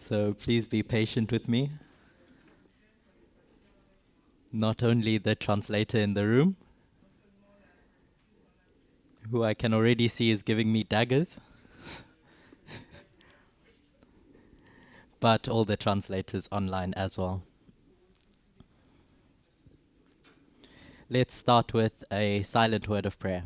So please be patient with me. Not only the translator in the room, who I can already see is giving me daggers, but all the translators online as well. Let's start with a silent word of prayer.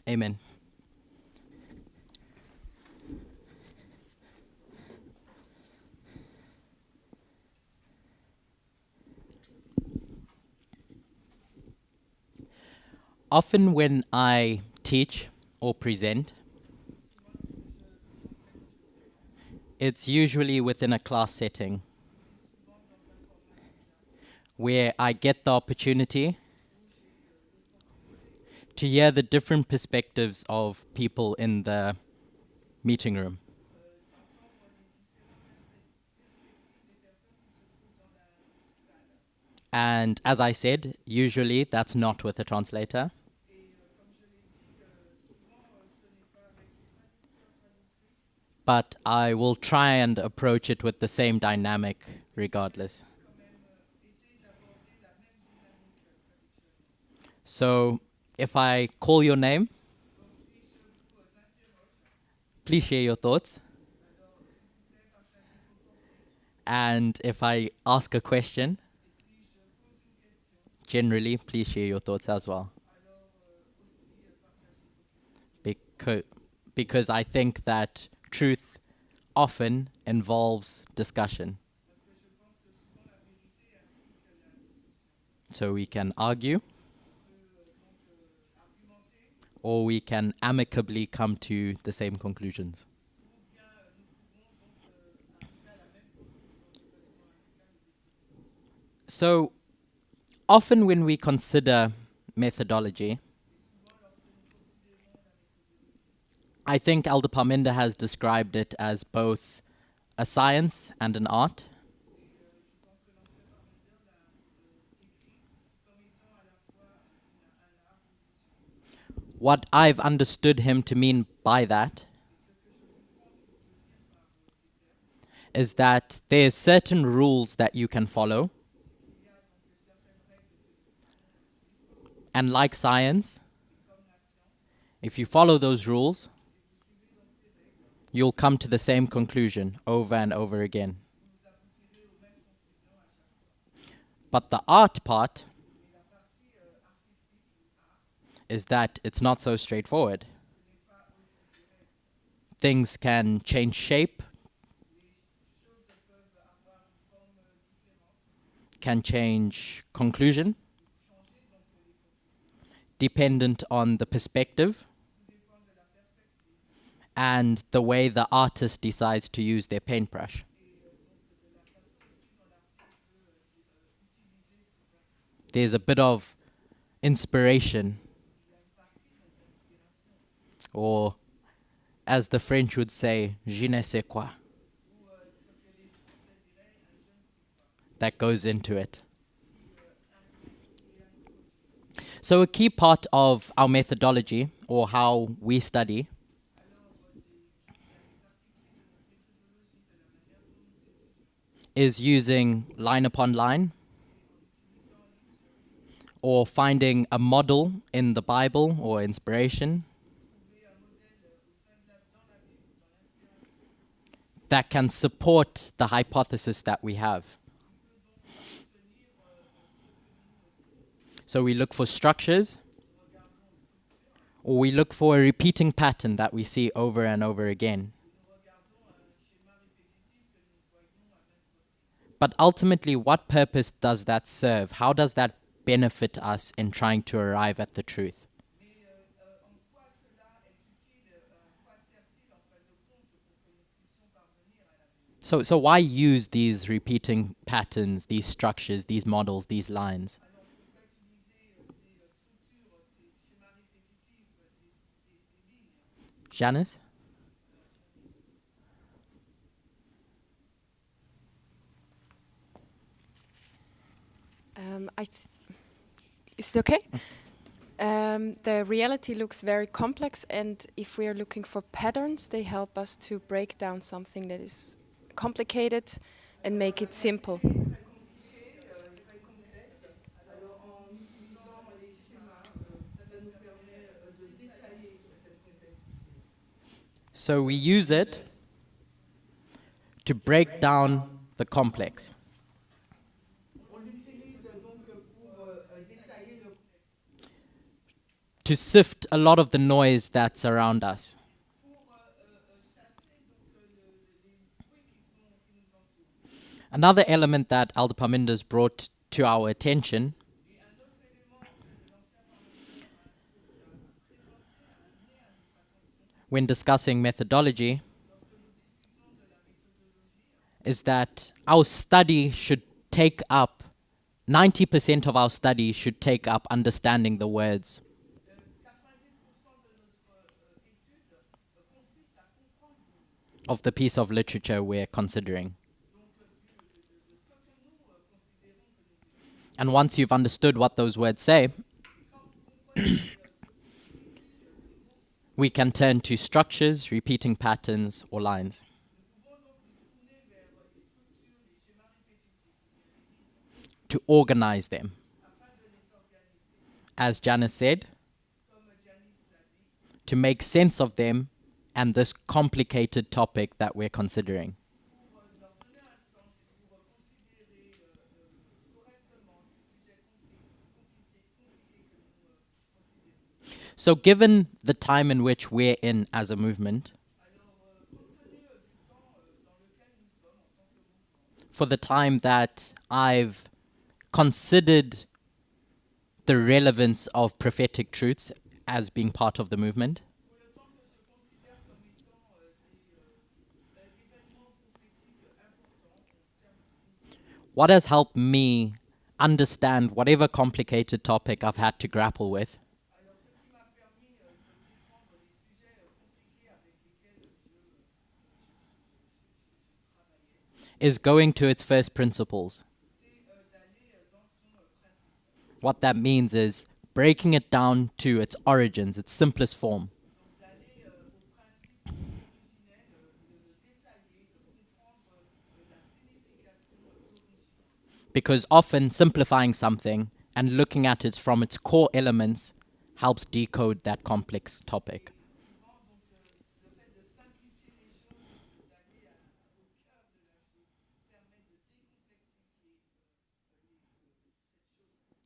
Amen. Often when I teach or present, it's usually within a class setting where I get the opportunity to hear the different perspectives of people in the meeting room. And as I said, usually that's not with a translator. But I will try and approach it with the same dynamic regardless. So if I call your name, please share your thoughts. And if I ask a question, generally, please share your thoughts as well. Because I think that truth often involves discussion. So we can argue, or we can amicably come to the same conclusions. So often when we consider methodology, I think Elder Parminder has described it as both a science and an art. What I've understood him to mean by that is that there's certain rules that you can follow. And like science, if you follow those rules, you'll come to the same conclusion over and over again. But the art part is that it's not so straightforward. Things can change shape, can change conclusion, dependent on the perspective and the way the artist decides to use their paintbrush. There's a bit of inspiration, or as the French would say, je ne sais quoi, that goes into it. So a key part of our methodology, or how we study, is using line upon line, or finding a model in the Bible or inspiration that can support the hypothesis that we have. So we look for structures, or we look for a repeating pattern that we see over and over again. But ultimately, what purpose does that serve? How does that benefit us in trying to arrive at the truth? So why use these repeating patterns, these structures, these models, these lines? Janice? Is it okay? The reality looks very complex, and if we are looking for patterns, they help us to break down something that is complicated and make it simple. So we use it to break down the complex. To sift a lot of the noise that's around us. Another element that Elder Parminder's brought to our attention when discussing methodology is that our study should take up 90% of our study should take up understanding the words. Of the piece of literature we're considering. And once you've understood what those words say, we can turn to structures, repeating patterns, or lines. To organize them. As Janice said, to make sense of them and this complicated topic that we're considering. So given the time in which we're in as a movement, for the time that I've considered the relevance of prophetic truths as being part of the movement, what has helped me understand whatever complicated topic I've had to grapple with is going to its first principles. What that means is breaking it down to its origins, its simplest form. Because often simplifying something and looking at it from its core elements helps decode that complex topic.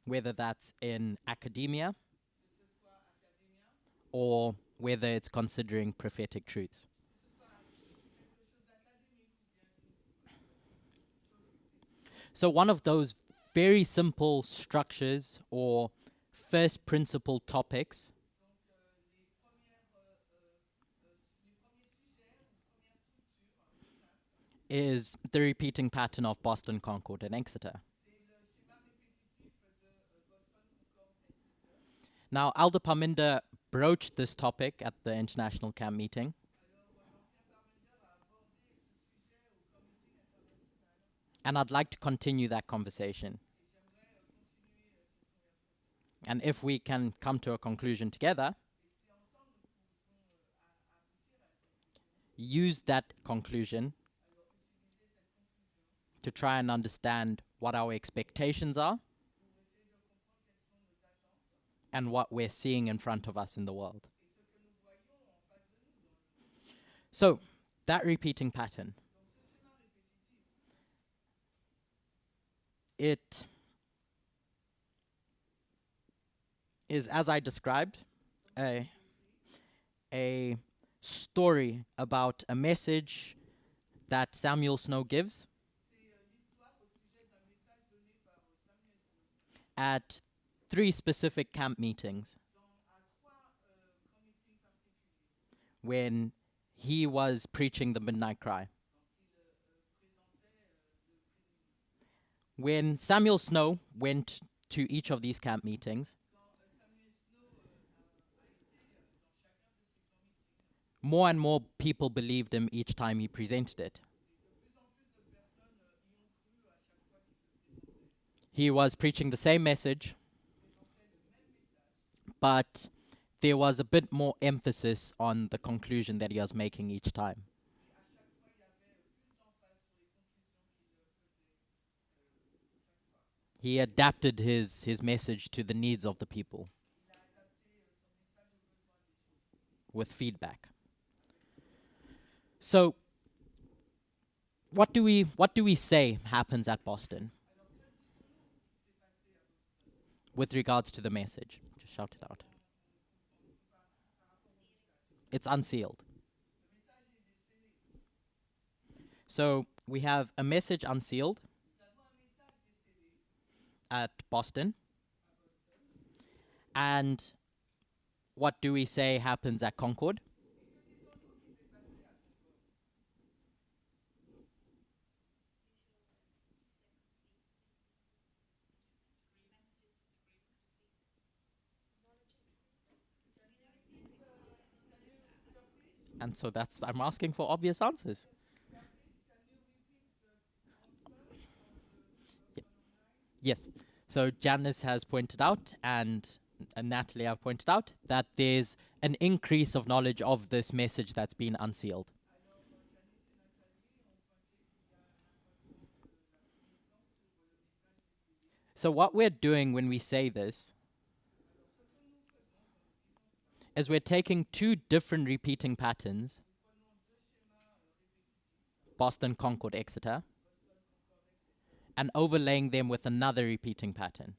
Whether that's in academia or whether it's considering prophetic truths. So one of those very simple structures or first principle topics is the repeating pattern of Boston, Concord, and Exeter. Now, Elder Parminder broached this topic at the International Camp meeting. And I'd like to continue that conversation. And if we can come to a conclusion together, use that conclusion to try and understand what our expectations are and what we're seeing in front of us in the world. So, that repeating pattern. It is, as I described, a story about a message that Samuel Snow gives at 3 specific camp meetings when he was preaching the midnight cry. When Samuel Snow went to each of these camp meetings, more and more people believed him each time he presented it. He was preaching the same message, but there was a bit more emphasis on the conclusion that he was making each time. He adapted his message to the needs of the people with feedback. So what do we say happens at Boston with regards to the message? Just shout it out. It's unsealed. So we have a message unsealed at Boston. And what do we say happens at Concord? And so I'm asking for obvious answers. Yes. So Janice has pointed out, and Natalie have pointed out, that there's an increase of knowledge of this message that's been unsealed. So what we're doing when we say this is we're taking two different repeating patterns, Boston, Concord, Exeter, and overlaying them with another repeating pattern,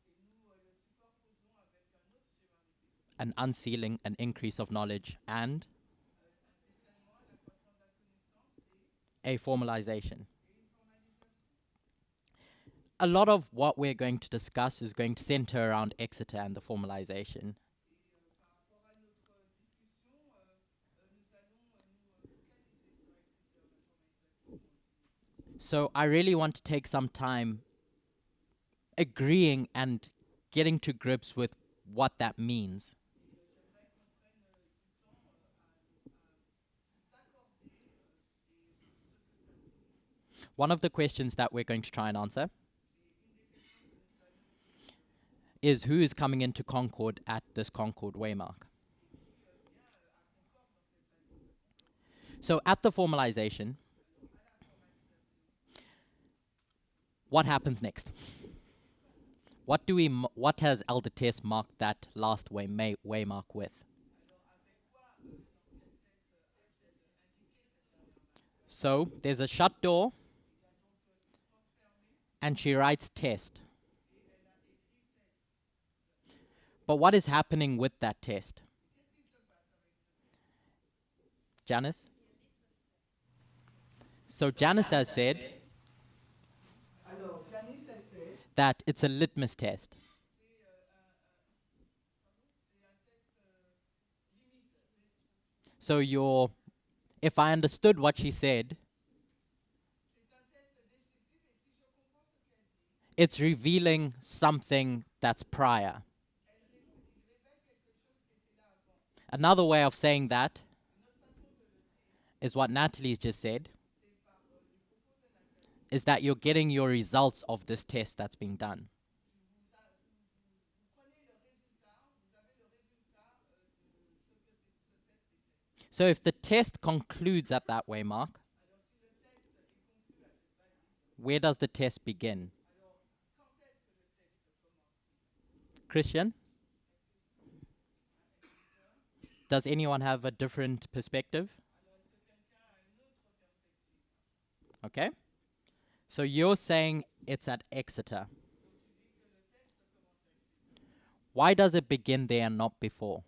an unsealing, an increase of knowledge, and a formalization. A lot of what we're going to discuss is going to center around Exeter and the formalization. So I really want to take some time agreeing and getting to grips with what that means. One of the questions that we're going to try and answer is who is coming into Concord at this Concord waymark. So at the formalization, what happens next? What has Elder Tess marked that last waymark with? So there's a shut door, and she writes test. But what is happening with that test? Janice? So Janice has said that it's a litmus test. So if I understood what she said, it's revealing something that's prior. Another way of saying that is what Natalie just said, is that you're getting your results of this test that's being done. So if the test concludes at that waymark, where does the test begin? Christian? Does anyone have a different perspective? Okay. So you're saying it's at Exeter. Why does it begin there and not before?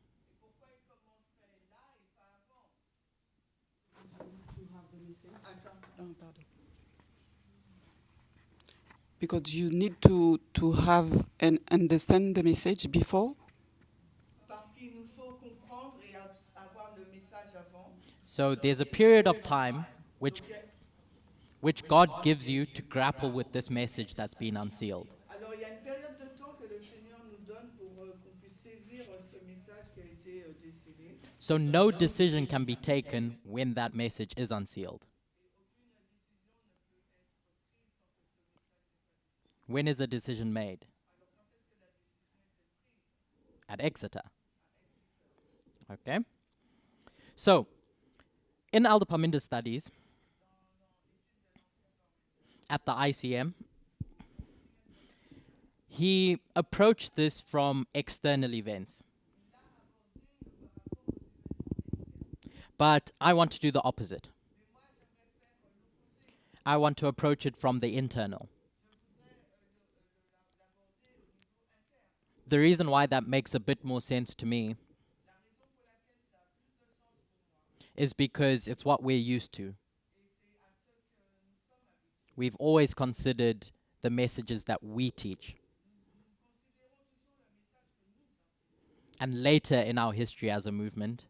Because you need to have and understand the message before. So there's a period of time which God gives you to grapple with this message that's been unsealed. Alors, il y a une période de temps que le Seigneur nous donne pour qu'on puisse saisir ce message qui a été décelé. So no decision can be taken when that message is unsealed. When is a decision made? At Exeter. Okay. So, in Aldo Parminder's studies at the ICM, he approached this from external events. But I want to do the opposite. I want to approach it from the internal. The reason why that makes a bit more sense to me is because it's what we're used to. We've always considered the messages that we teach. And later in our history as a movement,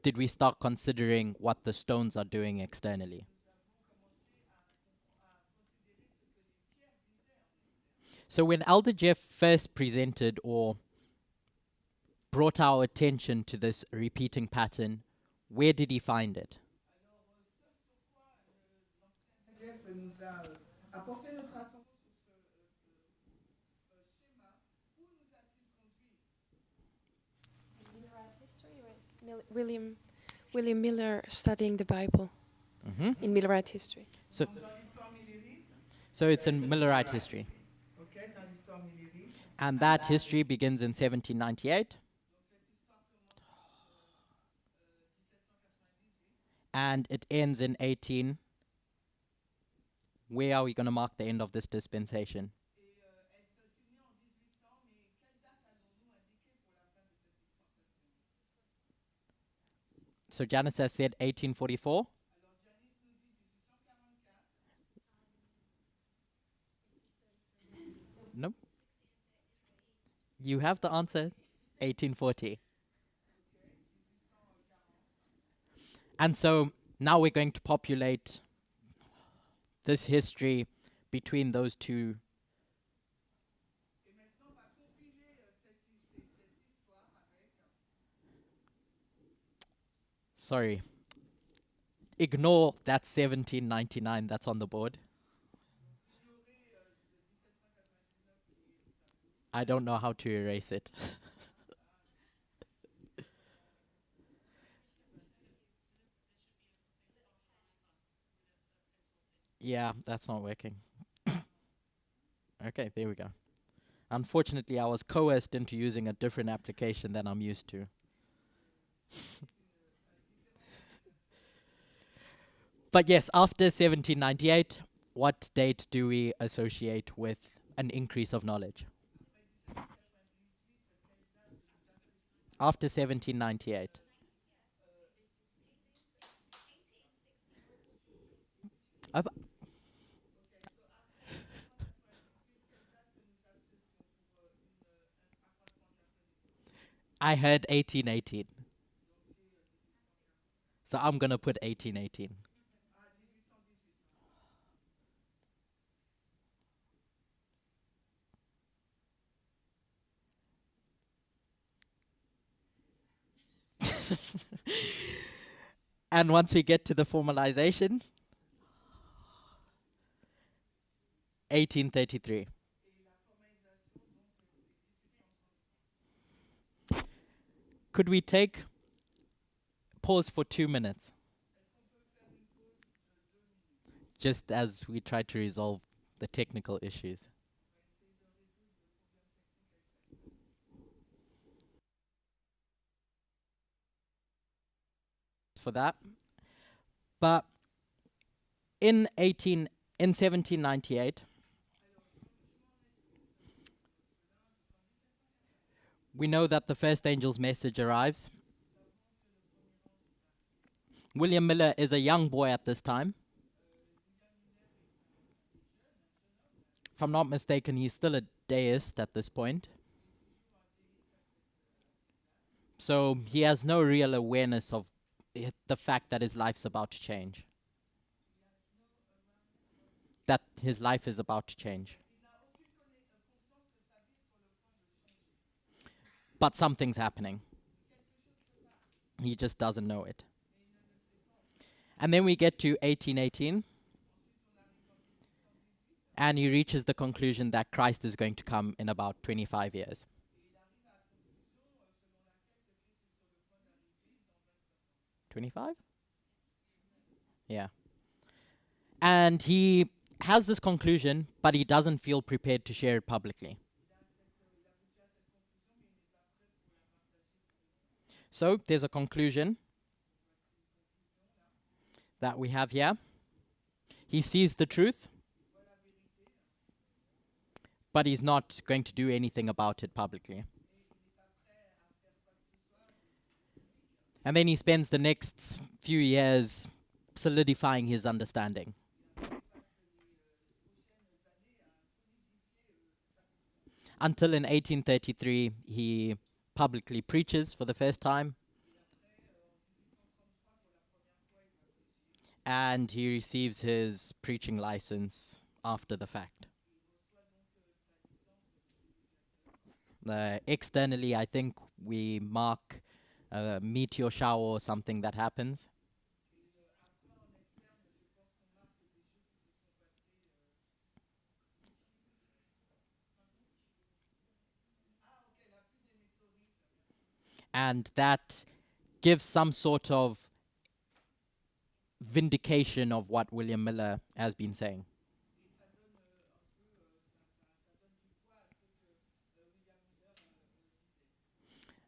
did we start considering what the stones are doing externally? So when Elder Jeff first presented or brought our attention to this repeating pattern, where did he find it? Jeff nous a apporté notre attention sur ce schéma. Où nous a-t-il conduit? William Miller studying the Bible in Millerite history. So, Dans l'histoire millérite. so it's in Millerite history. Ok, dans l'histoire millérite. And that history begins in 1798. And it ends in 18. Where are we going to mark the end of this dispensation? Et elle se finit en 1800, mais quelle date allons-nous indiquer pour la fin de cette dispensation? So Janice has said 1844. Alors Janice nous dit 1844. No. You have the answer. 1840. And so now we're going to populate this history between those two. Et maintenant, on va compiler cette histoire avec. Sorry. Ignore that 1799 that's on the board. I don't know how to erase it. Yeah, that's not working. Okay, there we go. Unfortunately, I was coerced into using a different application than I'm used to. But yes, after 1798, what date do we associate with an increase of knowledge? After 1798. I heard 1818. So I'm going to put 1818. And once we get to the formalization, 1833. Could we take pause for 2 minutes? Just as we try to resolve the technical issues. For that. But in 1798, we know that the first angel's message arrives. William Miller is a young boy at this time. If I'm not mistaken, he's still a deist at this point. So he has no real awareness of the fact that his life's about to change. That his life is about to change. But something's happening. He just doesn't know it. And then we get to 1818, and he reaches the conclusion that Christ is going to come in about 25 years. 25? Yeah. And he has this conclusion, but he doesn't feel prepared to share it publicly. So there's a conclusion that we have here. He sees the truth, but he's not going to do anything about it publicly. And then he spends the next few years solidifying his understanding. Until in 1833, he publicly preaches for the first time. And he receives his preaching license after the fact. Externally, I think we mark a meteor shower or something that happens. And that gives some sort of vindication of what William Miller has been saying.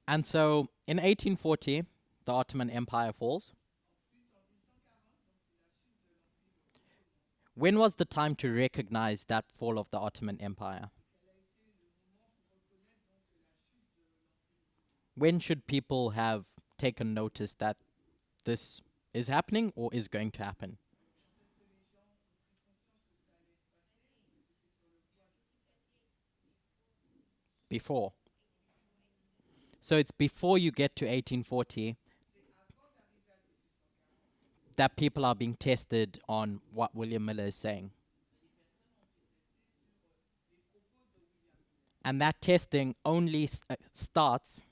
And so in 1840, the Ottoman Empire falls. When was the time to recognize that fall of the Ottoman Empire? When should people have taken notice that this is happening or is going to happen? Before. So it's before you get to 1840 that people are being tested on what William Miller is saying. And that testing only starts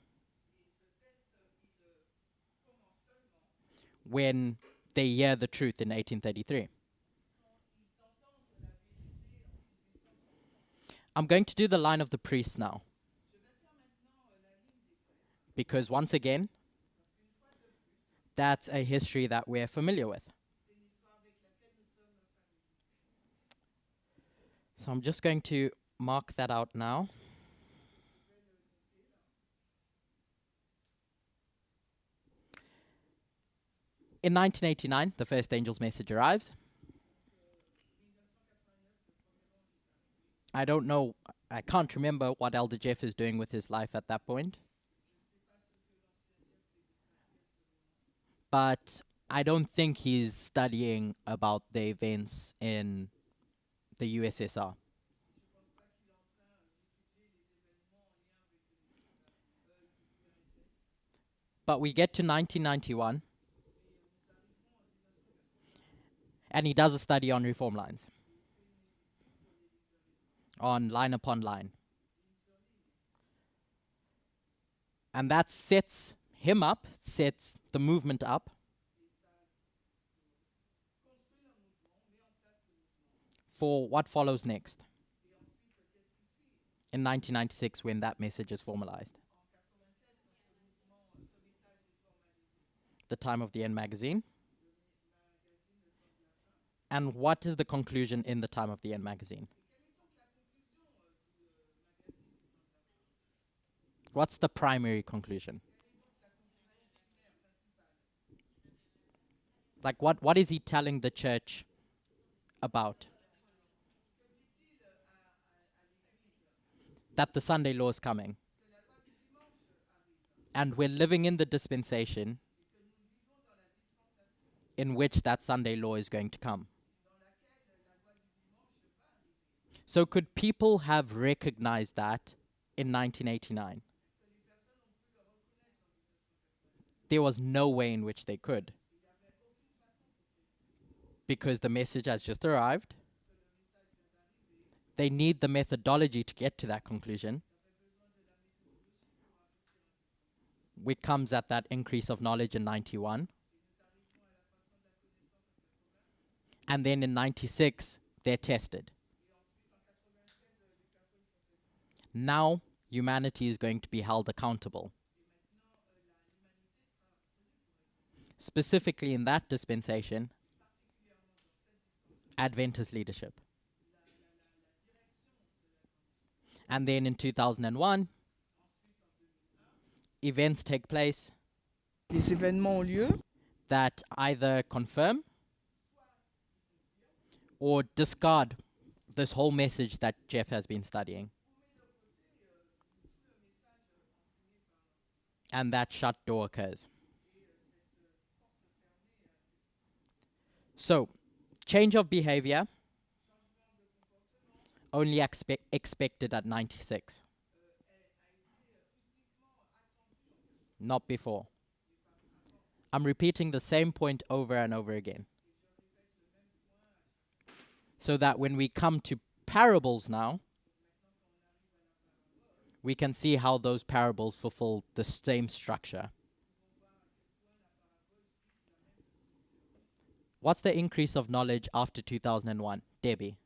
when they hear the truth in 1833. I'm going to do the line of the priests now. Because once again, that's a history that we're familiar with. So I'm just going to mark that out now. In 1989, the first angel's message arrives. I don't know, I can't remember what Elder Jeff is doing with his life at that point. But I don't think he's studying about the events in the USSR. But we get to 1991, and he does a study on reform lines, on line upon line. And that sets him up, sets the movement up for what follows next in 1996 when that message is formalized. The Time of the End magazine. And what is the conclusion in the Time of the End magazine? What's the primary conclusion? Like what is he telling the church about? That the Sunday law is coming. And we're living in the dispensation in which that Sunday law is going to come. So could people have recognized that in 1989? There was no way in which they could. Because the message has just arrived. They need the methodology to get to that conclusion. which comes at that increase of knowledge in 91. And then in 96, they're tested. Now, humanity is going to be held accountable. Specifically in that dispensation, Adventist leadership. And then in 2001, events take place Les événements ont lieu, that either confirm or discard this whole message that Jeff has been studying. And that shut door occurs. So, change of behavior only expected at 96. Not before. I'm repeating the same point over and over again. So that when we come to parables now, we can see how those parables fulfill the same structure. What's the increase of knowledge after 2001? Debbie?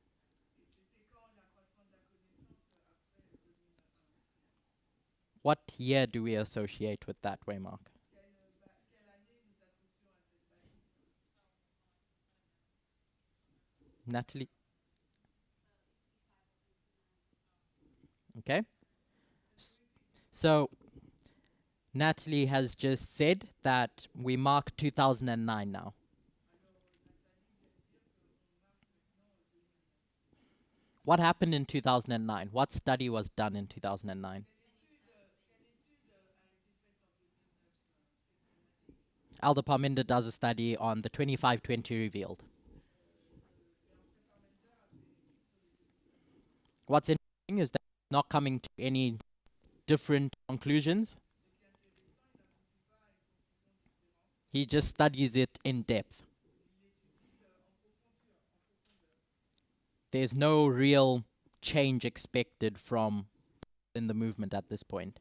What year do we associate with that waymark? Natalie? Okay. So, Natalie has just said that we mark 2009 now. What happened in 2009? What study was done in 2009? Elder Parminder does a study on the 2520 revealed. What's interesting is that he's not coming to any different conclusions. He just studies it in depth. There's no real change expected from in the movement at this point.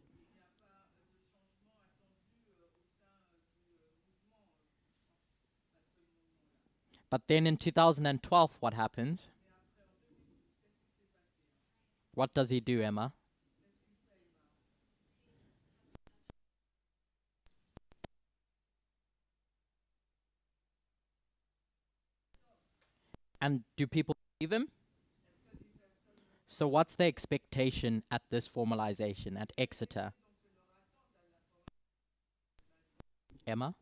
But then in 2012, what happens? What does he do, Emma? And do people believe him? So what's the expectation at this formalization at Exeter? Emma?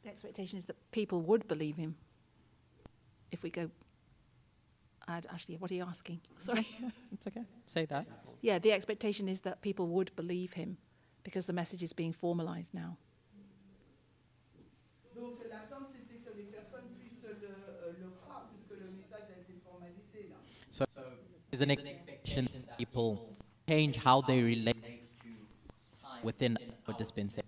The expectation is that people would believe him. If we go, actually, what are you asking? Sorry. It's okay. Say that. Yeah, the expectation is that people would believe him because the message is being formalized now. donc l'attente c'était que les personnes puissent le croire puisque le message a été formalisé là. So there's an expectation that people change how they relate to time within our dispensation.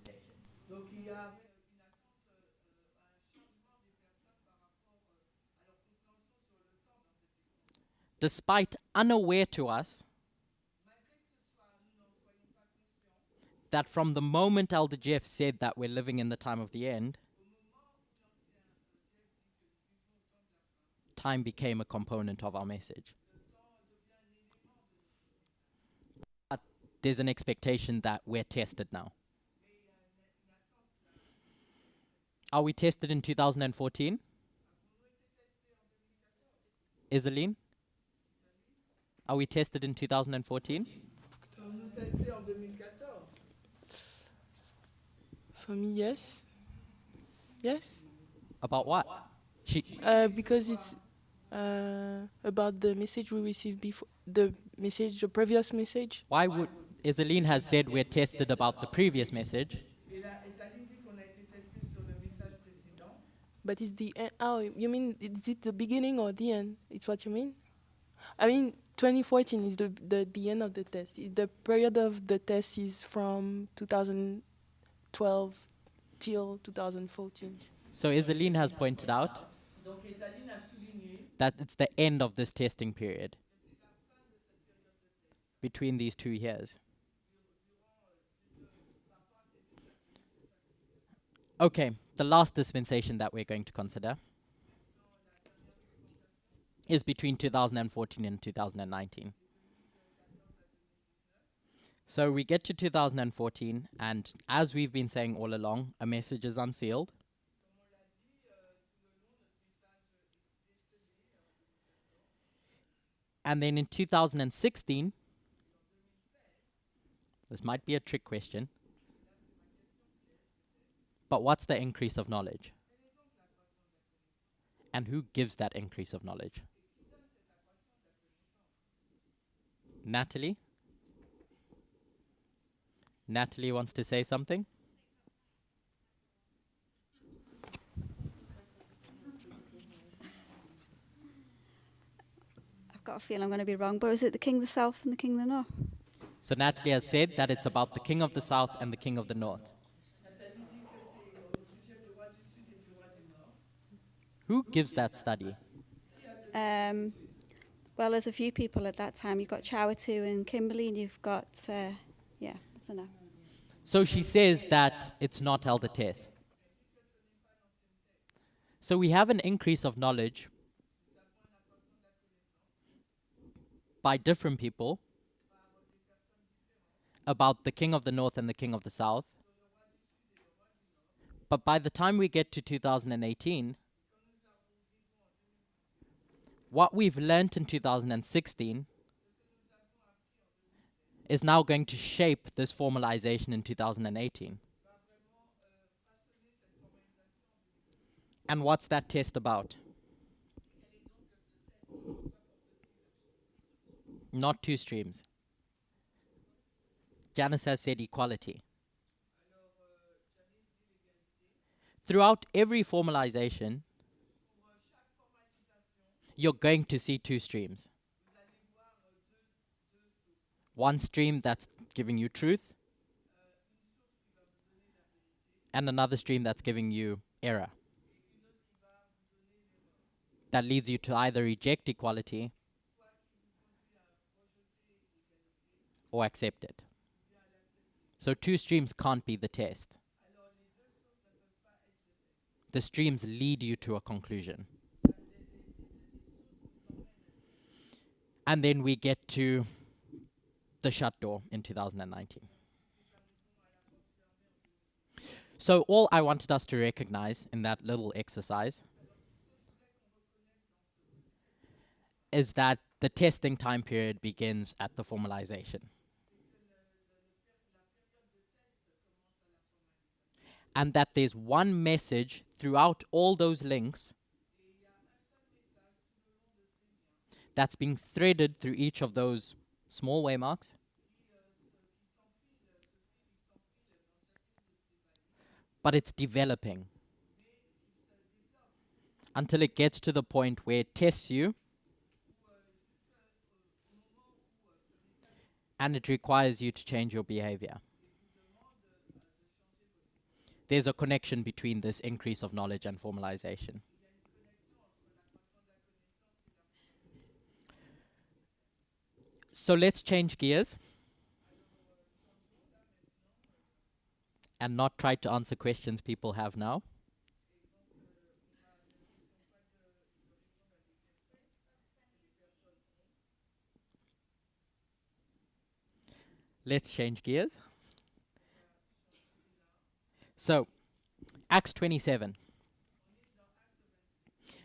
Donc il y a une attente, un changement des personnes par rapport à leur compréhension sur le temps dans cette dispensation. Despite unaware to us Malgré que ce soit, nous n'en soyons pas conscients, that from the moment Elder Jeff said that we're living in the time of the end, time became a component of our message. But there's an expectation that we're tested now. Are we tested in 2014? Isaline? Are we tested in 2014? sommes-nous testés en 2014? For me, yes. Yes, About what? because it's about the message we received before, the previous message. Why would Isaline has said we're tested about the previous message? Et Saline dit qu'on a été testé sur le message précédent. But it's the end. Oh, you mean is it the beginning or the end? It's what you mean? I mean, 2014 is the end of the test. The period of the test is from 2012 till 2014. So Isaline has pointed out Donc Saline a souligné that it's the end of this testing period. between these 2 years? Okay, the last dispensation that we're going to consider is between 2014 and 2019. So we get to 2014, and as we've been saying all along, a message is unsealed. And then in 2016, this might be a trick question, but what's the increase of knowledge? And who gives that increase of knowledge? Natalie? Natalie wants to say something? I've got a feeling I'm going to be wrong, but is it the King of the South and the King of the North? So Natalie has said that it's about the King of the South and the King of the North. Who gives that study? Well, there's a few people at that time. You've got Chawatu and Kimberley, and you've got, yeah, I don't know. So she says that it's not held a test. So we have an increase of knowledge by different people about the King of the North and the King of the South. But by the time we get to 2018, what we've learnt in 2016 is now going to shape this formalization in 2018. And what's that test about? Not 2 streams. Janice has said equality. Throughout every formalization, you're going to see 2 streams. One stream that's giving you truth, and another stream that's giving you error. That leads you to either reject equality or accept it. So 2 streams can't be the test. The streams lead you to a conclusion. And then we get to the shut door in 2019. So all I wanted us to recognize in that little exercise is that the testing time period begins at the formalization. And that there's one message throughout all those links that's being threaded through each of those small waymarks. But it's developing until it gets to the point where it tests you and it requires you to change your behavior. There's a connection between this increase of knowledge and formalization. So let's change gears and not try to answer questions people have now. Let's change gears. So, Acts 27.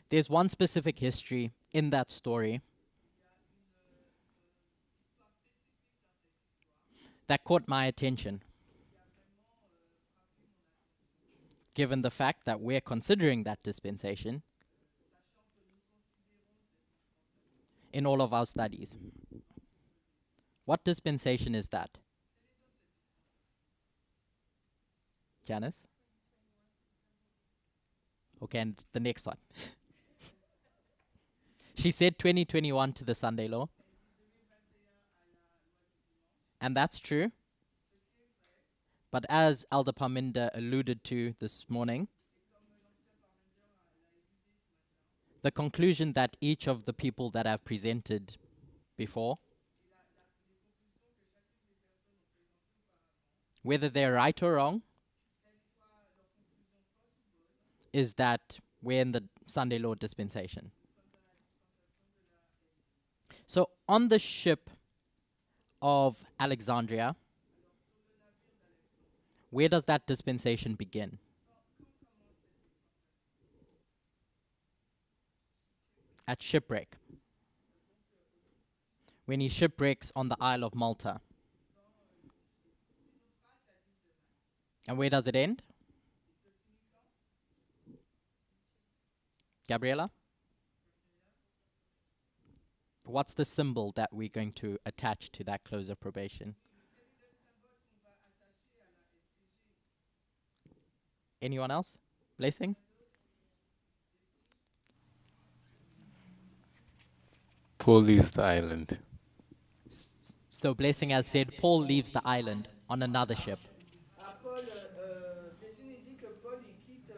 There's one specific history in that story that caught my attention, given the fact that we're considering that dispensation in all of our studies. What dispensation is that? Janice? Okay, and the next one. She said 2021 to the Sunday law. And that's true. But as Elder Parminder alluded to this morning, the conclusion that each of the people that have presented before whether they're right or wrong, is that we're in the Sunday Law dispensation. So on the ship of Alexandria, where does that dispensation begin? At shipwreck. When he shipwrecks on the Isle of Malta. And where does it end? Gabriella? What's the symbol that we're going to attach to that close of probation? Anyone else? Blessing? Paul leaves the island. So Blessing has said Paul leaves the island on another ship. Paul, Blessing dit que Paul il quitte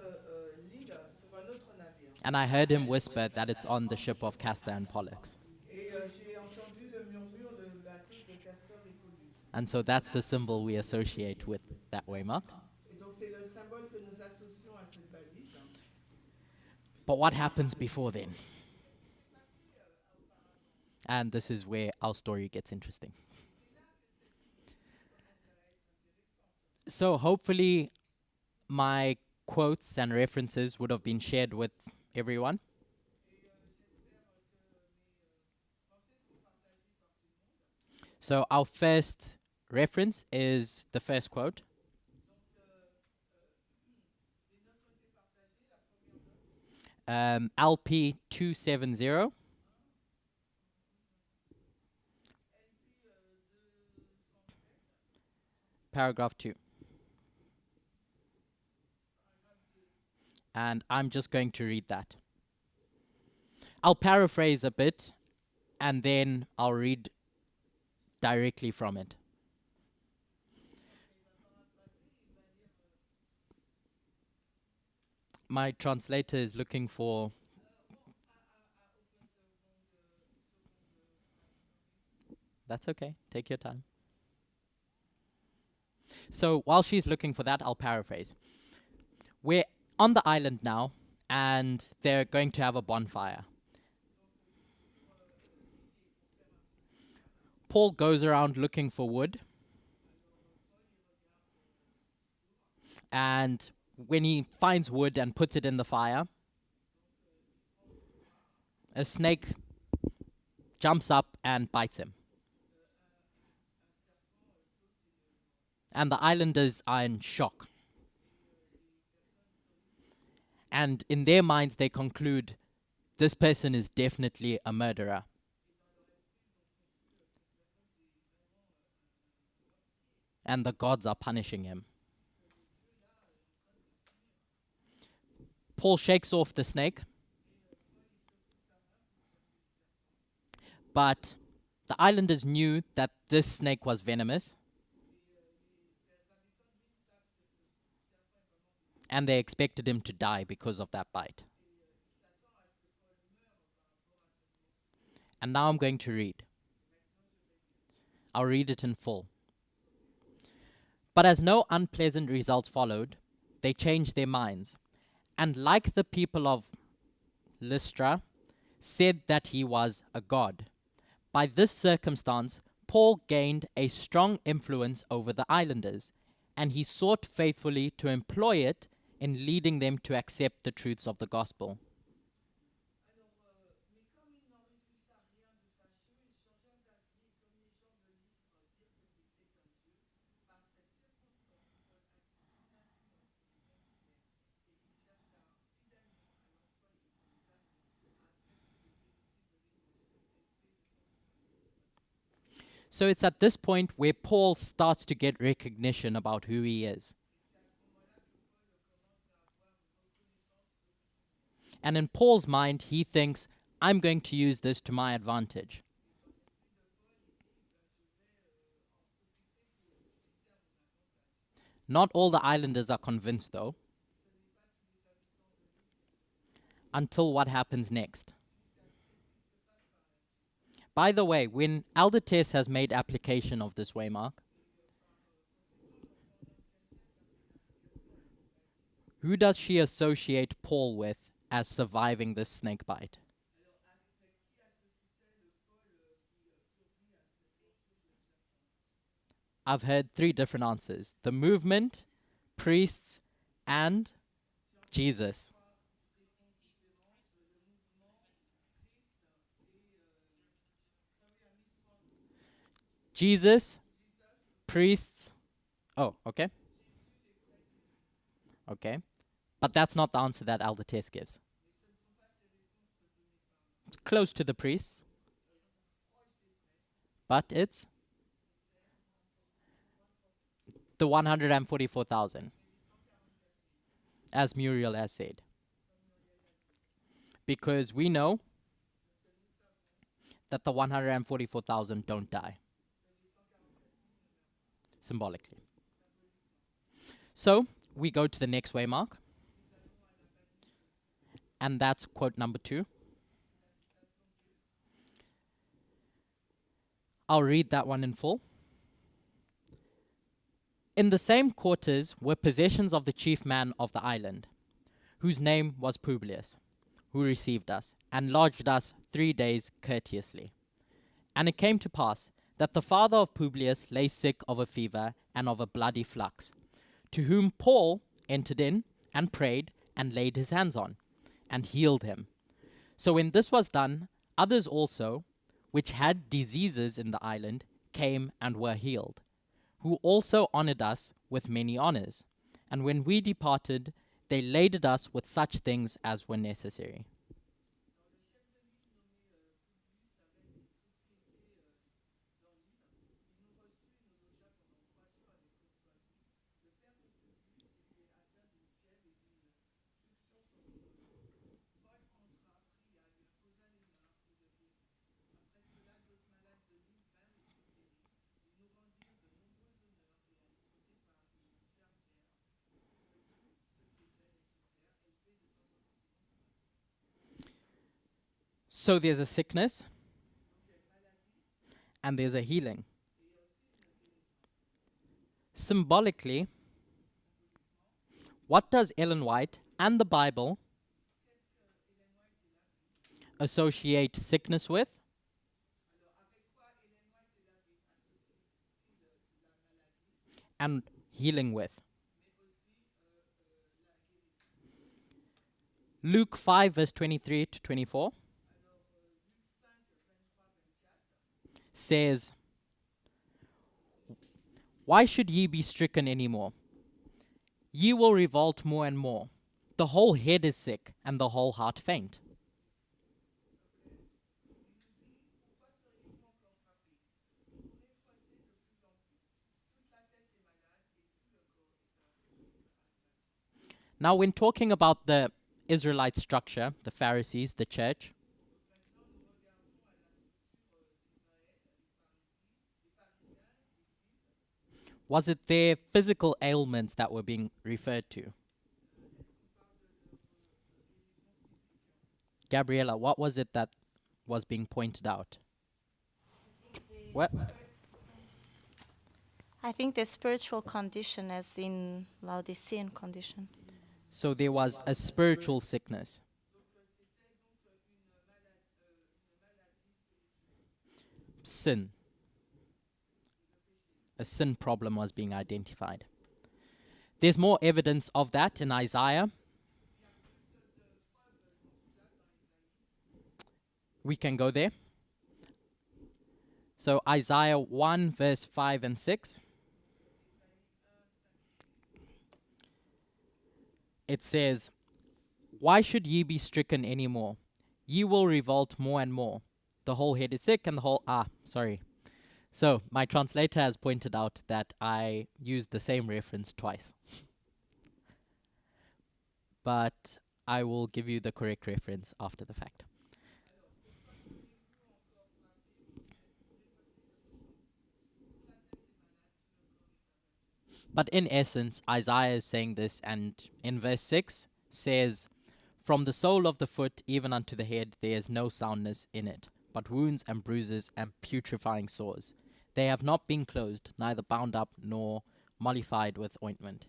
l'île sur un autre navire. And I heard him whisper that it's on the ship of Castor and Pollux. Et j'ai entendu le murmure de bateau de Castor et Pollux. And so that's the symbol we associate with that waymark. Et donc c'est le symbole que nous associons à cette balise. But what happens before then? And this is where our story gets interesting. So hopefully my quotes and references would have been shared with everyone. So our first reference is the first quote. LP 270. Paragraph 2. And I'm just going to read that. I'll paraphrase a bit and then I'll read directly from it. My translator is looking for... That's okay, take your time. So while she's looking for that, I'll paraphrase. We're on the island now, and they're going to have a bonfire. Paul goes around looking for wood. And when he finds wood and puts it in the fire, a snake jumps up and bites him. And the islanders are in shock. And in their minds, they conclude, this person is definitely a murderer. And the gods are punishing him. Paul shakes off the snake. But the islanders knew that this snake was venomous. And they expected him to die because of that bite. And now I'm going to read. I'll read it in full. But as no unpleasant results followed, they changed their minds, and like the people of Lystra, said that he was a god. By this circumstance, Paul gained a strong influence over the islanders, and he sought faithfully to employ it in leading them to accept the truths of the gospel. So it's at this point where Paul starts to get recognition about who he is. And in Paul's mind, he thinks, I'm going to use this to my advantage. Not all the islanders are convinced, though, until what happens next. By the way, when Elder Tess has made application of this waymark, Who does she associate Paul with as surviving this snake bite? I've heard three different answers: the movement, priests, and Jesus. Jesus, priests. Oh, okay. Okay. But that's not the answer that Elder Tess gives. It's close to the priests. But it's the 144,000, as Muriel has said. Because we know that the 144,000 don't die. Symbolically. So, we go to the next waymark. And that's quote number 2. I'll read that one in full. In the same quarters were possessions of the chief man of the island, whose name was Publius, who received us, and lodged us 3 days courteously. And it came to pass that the father of Publius lay sick of a fever and of a bloody flux, to whom Paul entered in and prayed and laid his hands on, and healed him. So when this was done, others also, which had diseases in the island, came and were healed, who also honored us with many honors. And when we departed, they laded us with such things as were necessary. So there's a sickness and there's a healing. Symbolically, what does Ellen White and the Bible associate sickness with? And healing with? Luke 5 verse 23 to 24 says, "Why should ye be stricken any more? Ye will revolt more and more. The whole head is sick, and the whole heart faint." Now, when talking about the Israelite structure, the Pharisees, the church, was it their physical ailments that were being referred to? Gabriella, what was it that was being pointed out? What? I think the spiritual condition as in Laodicean condition. So there was a spiritual sickness. Sin. A sin problem was being identified. There's more evidence of that in Isaiah. We can go there. So Isaiah 1 verse 5 and 6. It says, "Why should ye be stricken any more? Ye will revolt more and more. The whole head is sick and the whole..." So my translator has pointed out that I used the same reference twice. But I will give you the correct reference after the fact. But in essence, Isaiah is saying this, and in verse 6 says, "From the sole of the foot even unto the head there is no soundness in it, but wounds and bruises and putrefying sores. They have not been closed, neither bound up nor mollified with ointment."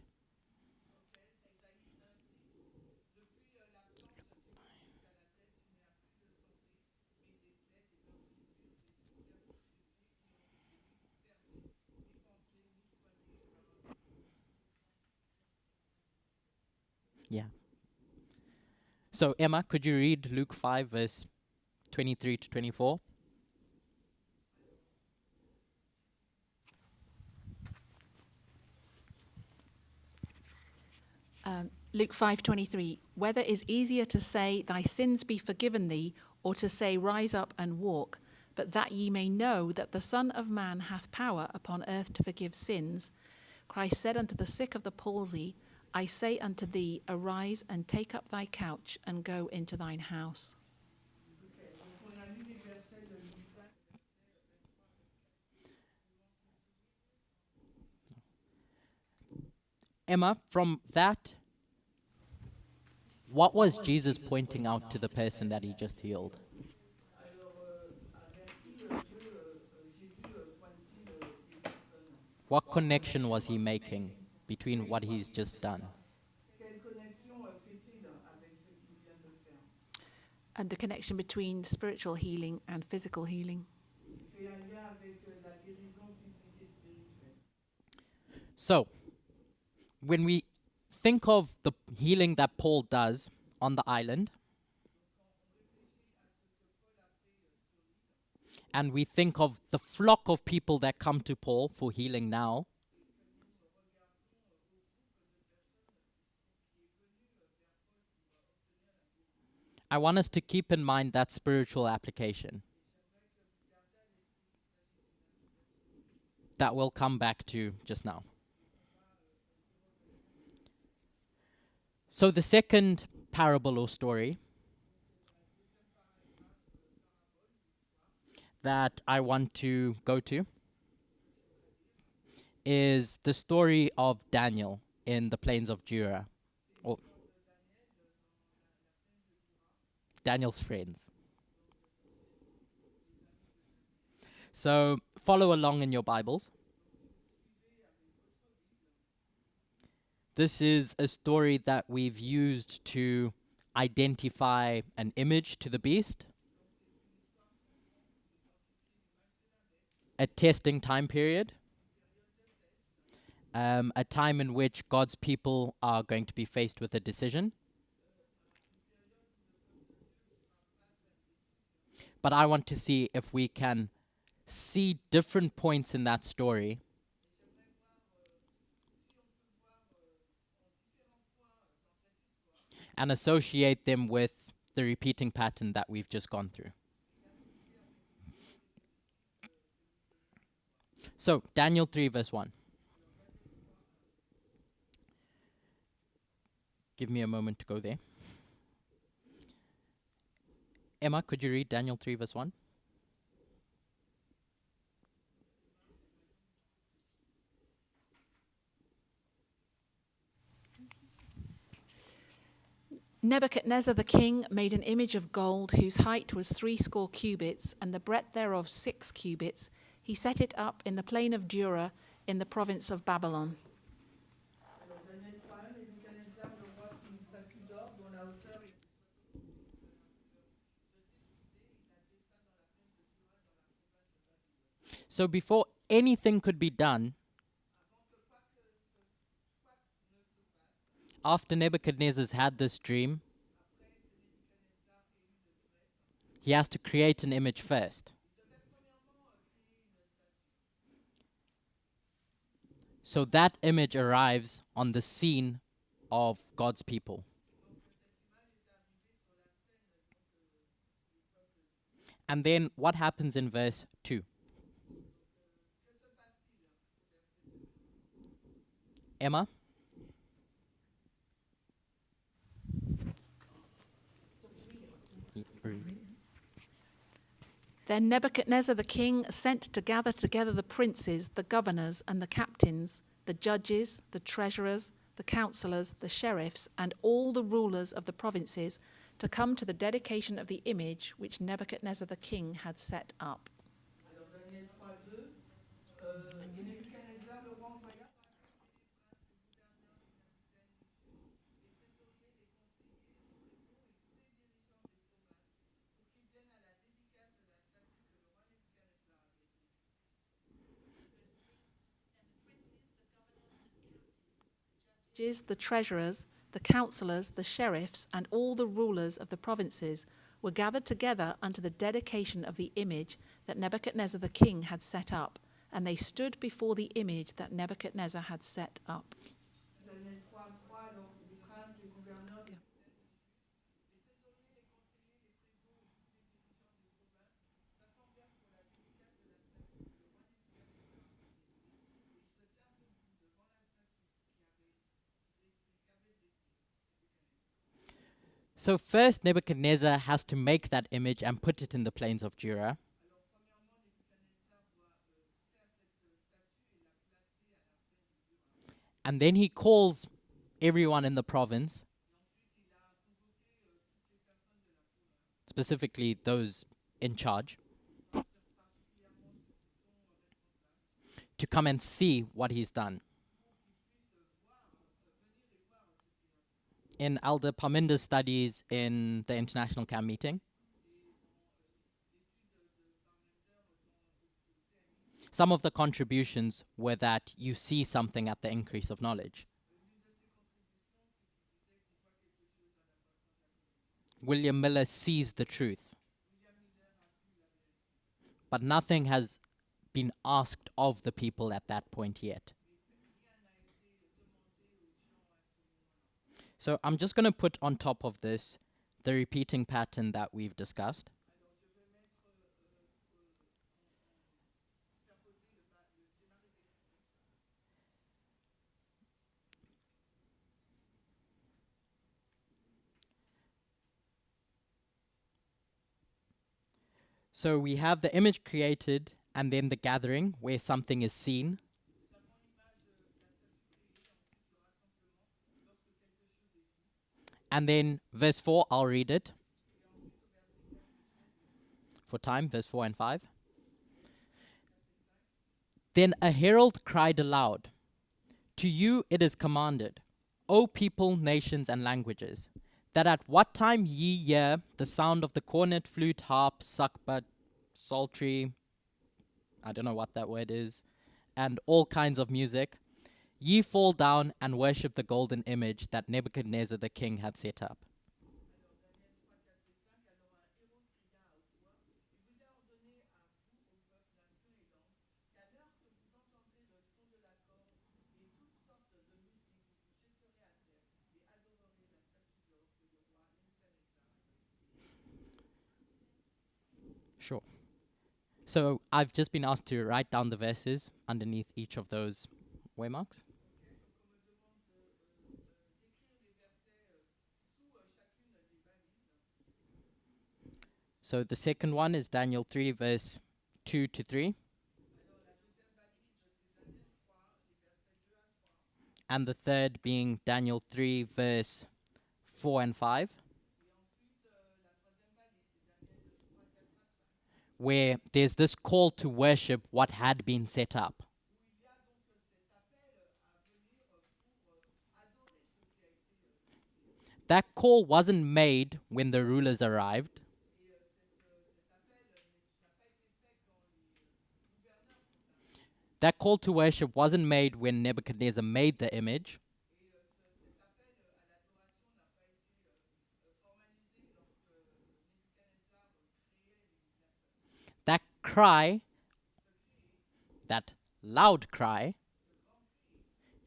Yeah. So, Emma, could you read Luke 5, verse 23 to 24? Luke 5:23. Whether is easier to say, "Thy sins be forgiven thee," or to say, "Rise up and walk"? But that ye may know that the Son of Man hath power upon earth to forgive sins. Christ said unto the sick of the palsy, I say unto thee, arise and take up thy couch and go into thine house. Donc on a lu les versets de Luc 5, Emma, from that, what was Jesus pointing out to the person that he just healed? alors avec qui Jésus pointe-t-il les personnes? What connection was he making between what he's just done? Quelle connexion fait-il avec ce qu'il vient de faire? And the connection between spiritual healing and physical healing. Il fait un lien avec la guérison physique et spirituelle. So, when we think of the healing that Paul does on the island, and we think of the flock of people that come to Paul for healing now, I want us to keep in mind that spiritual application that we'll come back to just now. So the second parable or story that I want to go to is the story of Daniel in the plains of Jura, or Daniel's friends. So follow along in your Bibles. This is a story that we've used to identify an image to the beast, a testing time period, a time in which God's people are going to be faced with a decision. But I want to see if we can see different points in that story and associate them with the repeating pattern that we've just gone through. So, Daniel 3 verse 1. Give me a moment to go there. Emma, could you read Daniel 3 verse 1? Nebuchadnezzar the king made an image of gold whose height was 80 cubits and the breadth thereof 6 cubits. He set it up in the plain of Dura in the province of Babylon. Alors Daniel 3, Nebuchadnezzar, le roi, fit une statue d'or dont la hauteur était 70 So before anything could be done, after Nebuchadnezzar's had this dream, he has to create an image first. So that image arrives on the scene of God's people. And then what happens in verse 2? Emma? Then Nebuchadnezzar the king sent to gather together the princes, the governors, and the captains, the judges, the treasurers, the counselors, the sheriffs, and all the rulers of the provinces to come to the dedication of the image which Nebuchadnezzar the king had set up. Alors Daniel 3, 2, Nebuchadnezzar, le roi, envoya The treasurers, the councillors, the sheriffs, and all the rulers of the provinces were gathered together unto the dedication of the image that Nebuchadnezzar the king had set up, and they stood before the image that Nebuchadnezzar had set up. Daniel 3:3, alors les princes, les gouverneurs, les trésoriers, les conseillers, les prévôts et tous les dirigeants des provinces s'assemblèrent pour la dédicace de la statue que le roi Nebuchadnezzar avait dressée, et ils se tinrent debout devant la statue qu'avait dressée Nebuchadnezzar. So first Nebuchadnezzar has to make that image and put it in the plains of Jura. Alors premièrement, Nebuchadnezzar doit faire cette statue et la placer à la plaine de Jura. And then he calls everyone in the province, Ensuite, il a convoqué toutes les personnes de la province, specifically those in charge, particulièrement ceux qui sont responsables, to come and see what he's done. pour qu'ils puissent venir et voir ce qu'il a fait. In Elder Parminder's studies in the International Camp meeting, some of the contributions were that you see something at the increase of knowledge. William Miller sees the truth, but nothing has been asked of the people at that point yet. So I'm just going to put on top of this the repeating pattern that we've discussed. So we have the image created and then the gathering where something is seen. And then verse 4, I'll read it. For time, verse 4 and 5. Then a herald cried aloud, "To you it is commanded, O people, nations, and languages, that at what time ye hear the sound of the cornet, flute, harp, sackbut, psaltery," I don't know what that word is, "and all kinds of music, ye fall down and worship the golden image that Nebuchadnezzar the king had set up." Sure. So I've just been asked to write down the verses underneath each of those waymarks. So the second one is Daniel 3, verse 2 to 3. And the third being Daniel 3, verse 4 and 5. Where there's this call to worship what had been set up. That call wasn't made when the rulers arrived. That call to worship wasn't made when Nebuchadnezzar made the image. That cry, that loud cry,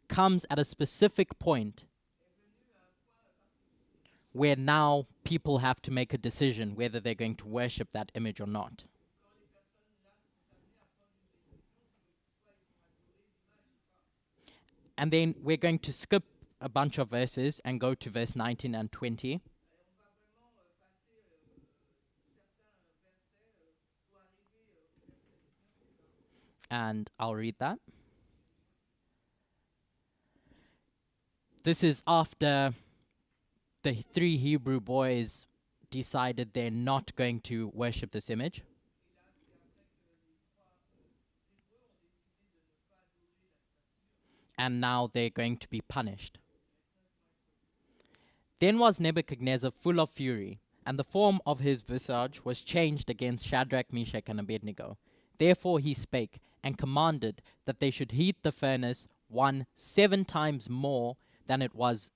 comes at a specific point where now people have to make a decision whether they're going to worship that image or not. And then we're going to skip a bunch of verses and go to verse 19 and 20. And I'll read that. This is after the 3 Hebrew boys decided they're not going to worship this image. And now they're going to be punished. Then was Nebuchadnezzar full of fury, and the form of his visage was changed against Shadrach, Meshach, and Abednego. Therefore he spake, and commanded that they should heat the furnace 7 times more than it was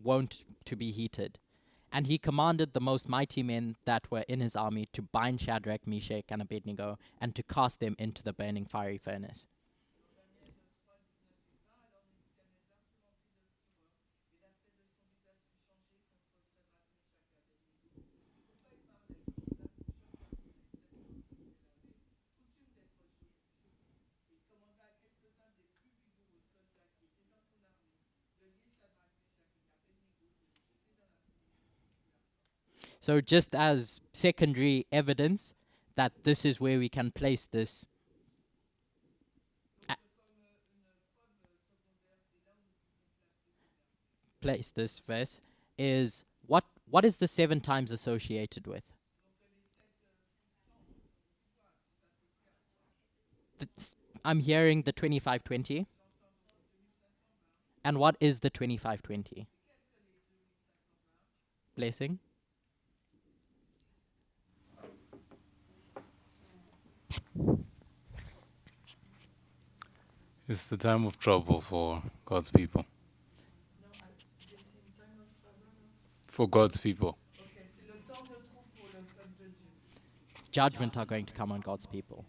won't to be heated. And he commanded the most mighty men that were in his army to bind Shadrach, Meshach, and Abednego, and to cast them into the burning fiery furnace. So just as secondary evidence that this is where we can place this verse is what is the 7 times associated with? I'm hearing the 25-20. And what is the 25-20? Blessing. It's the time of trouble for God's people. For God's people. Judgment are going to come on God's people.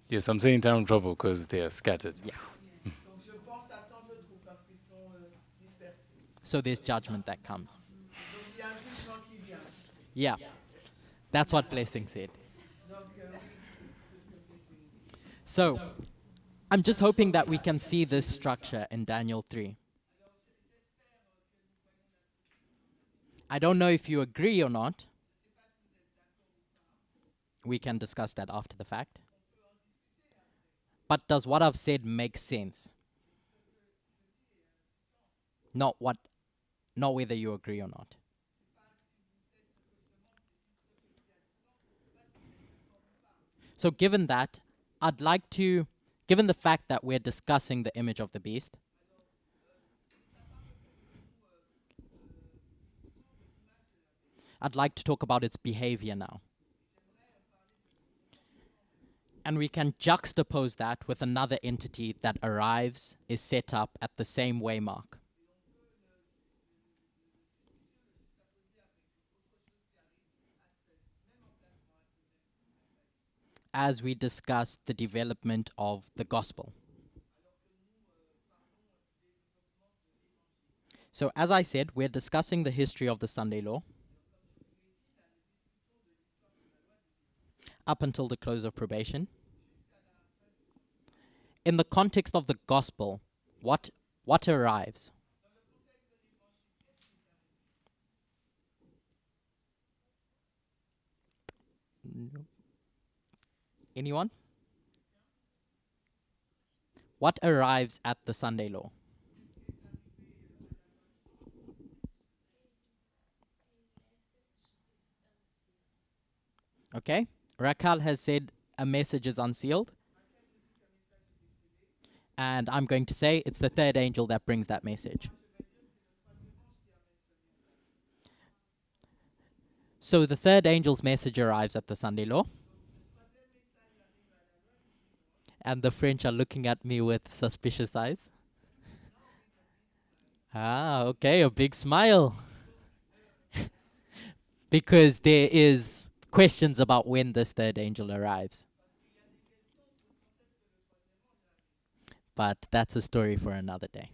Yes, I'm saying time of trouble because they are scattered. Yeah. So there's judgment that comes. Yeah. That's what Blessing said. So, I'm just hoping that we can see this structure in Daniel 3. I don't know if you agree or not. We can discuss that after the fact. But does what I've said make sense? Not whether you agree or not. So given that, I'd like to, given the fact that we're discussing the image of the beast, I'd like to talk about its behavior now. And we can juxtapose that with another entity that arrives, is set up at the same waymark. As we discuss the development of the gospel. So as I said, we're discussing the history of the Sunday law up until the close of probation. In the context of the gospel, what arrives? No. Anyone? What arrives at the Sunday law? Okay. Raquel has said a message is unsealed. And I'm going to say it's the third angel that brings that message. So the third angel's message arrives at the Sunday law. And the French are looking at me with suspicious eyes. Ah, okay, a big smile. Because there is questions about when this third angel arrives. But that's a story for another day.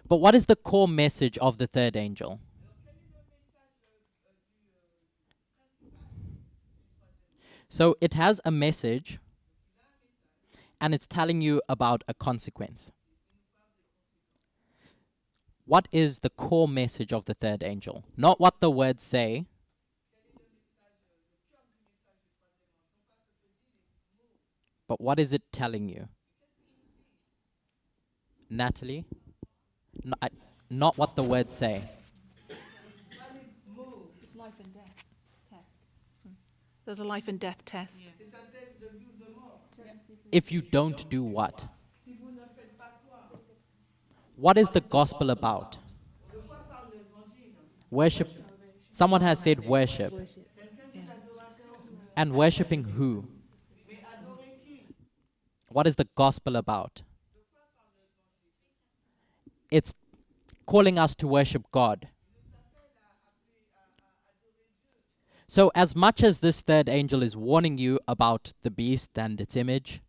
But what is the core message of the third angel? So it has a message, and it's telling you about a consequence. What is the core message of the third angel? Not what the words say. But what is it telling you? Natalie? Not what the words say. It's life and death test. There's a life and death test. If you don't do what? What is the gospel about? Worship. Someone has said worship. And worshipping who? What is the gospel about? It's calling us to worship God. So as much as this third angel is warning you about the beast and its image,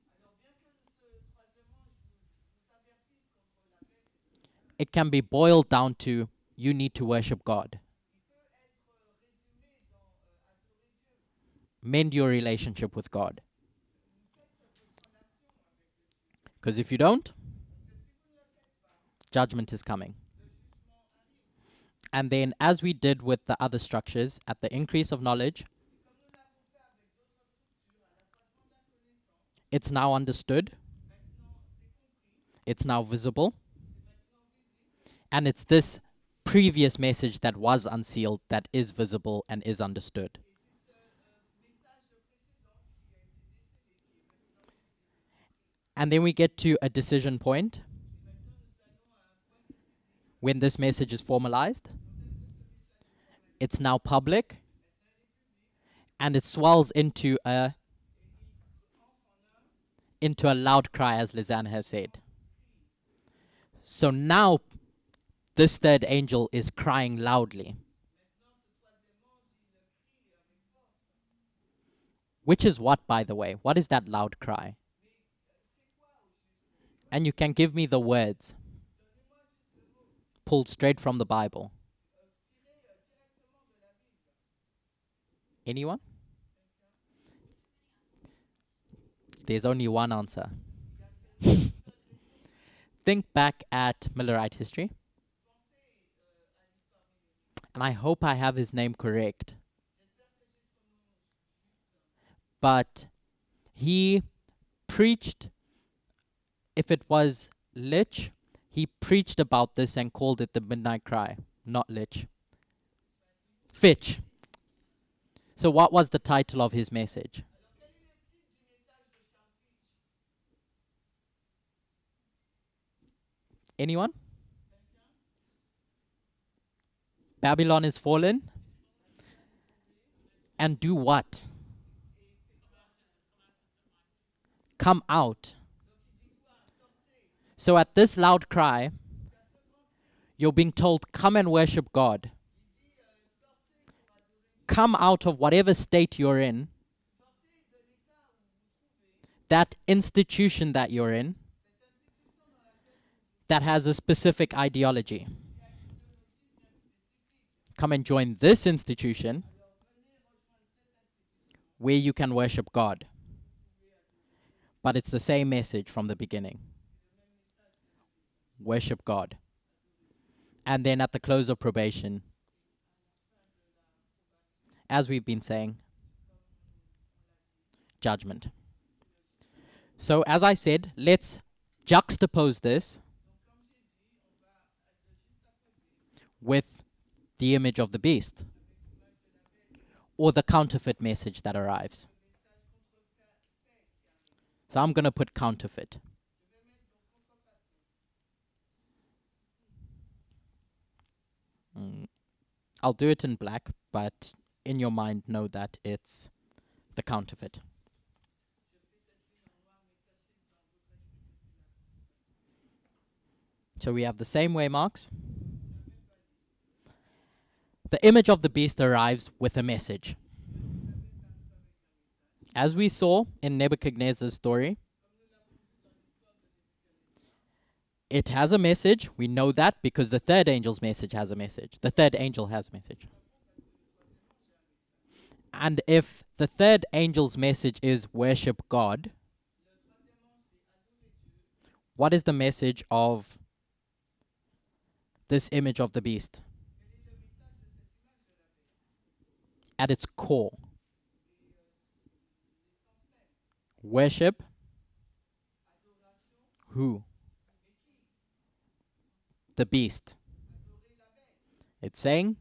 it can be boiled down to you need to worship God. Mend your relationship with God. Because if you don't, judgment is coming. And then, as we did with the other structures, at the increase of knowledge, it's now understood, it's now visible, and it's this previous message that was unsealed that is visible and is understood. And then we get to a decision point when this message is formalized. It's now public, and it swells into a loud cry, as Lisanne has said. So now this third angel is crying loudly, which is what, by the way? What is that loud cry? And you can give me the words pulled straight from the Bible. Anyone? There's only one answer. Think back at Millerite history. And I hope I have his name correct. But he preached, if it was Lich, he preached about this and called it the midnight cry. Not Lich. Fitch. So what was the title of his message? Anyone? Babylon is fallen. And do what? Come out. So at this loud cry, you're being told, come and worship God. Come out of whatever state you're in, that institution that you're in, that has a specific ideology. Come and join this institution where you can worship God. But it's the same message from the beginning. Worship God. And then at the close of probation, as we've been saying, judgment. So as I said, let's juxtapose this with the image of the beast, or the counterfeit message that arrives. So I'm going to put counterfeit. I'll do it in black, but in your mind know that it's the counterfeit. So we have the same way marks. The image of the beast arrives with a message. As we saw in Nebuchadnezzar's story, it has a message. We know that because the third angel's message has a message. The third angel has a message. And if the third angel's message is worship God, what is the message of this image of the beast? At its core, worship who? The beast. It's saying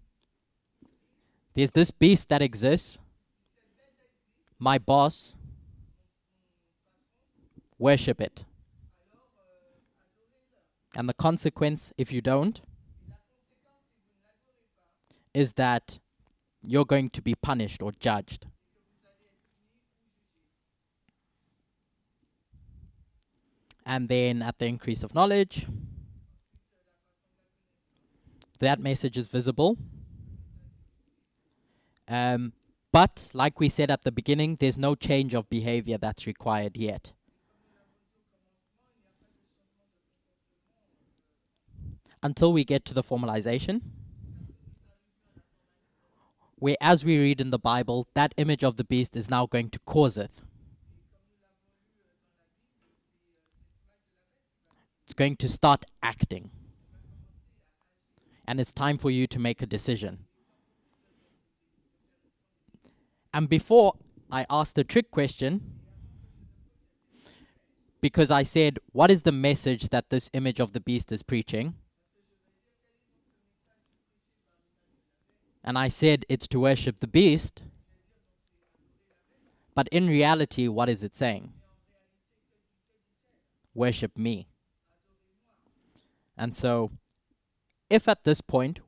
there's this beast that exists, my boss, worship it. And the consequence, if you don't, is that you're going to be punished or judged. And then at the increase of knowledge, that message is visible. But like we said at the beginning, there's no change of behavior that's required yet. Until we get to the formalization, where as we read in the Bible, that image of the beast is now going to causeth. It's going to start acting. And it's time for you to make a decision. And before I asked the trick question, because I said, what is the message that this image of the beast is preaching? And I said it's to worship the beast. But in reality, what is it saying? Worship me. And so, if at this point,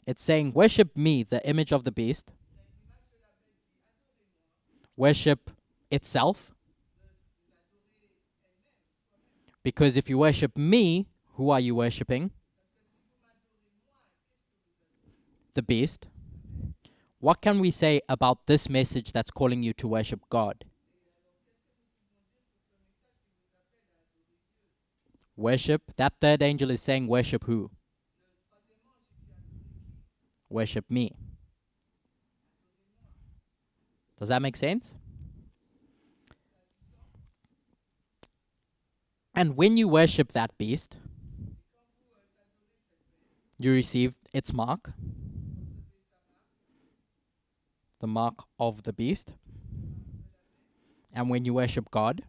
it's saying, worship me, the image of the beast, worship itself, because if you worship me, who are you worshipping? The beast. What can we say about this message that's calling you to worship God? Worship. That third angel is saying, worship who? Worship me. Does that make sense? And when you worship that beast, you receive its mark, the mark of the beast. And when you worship God,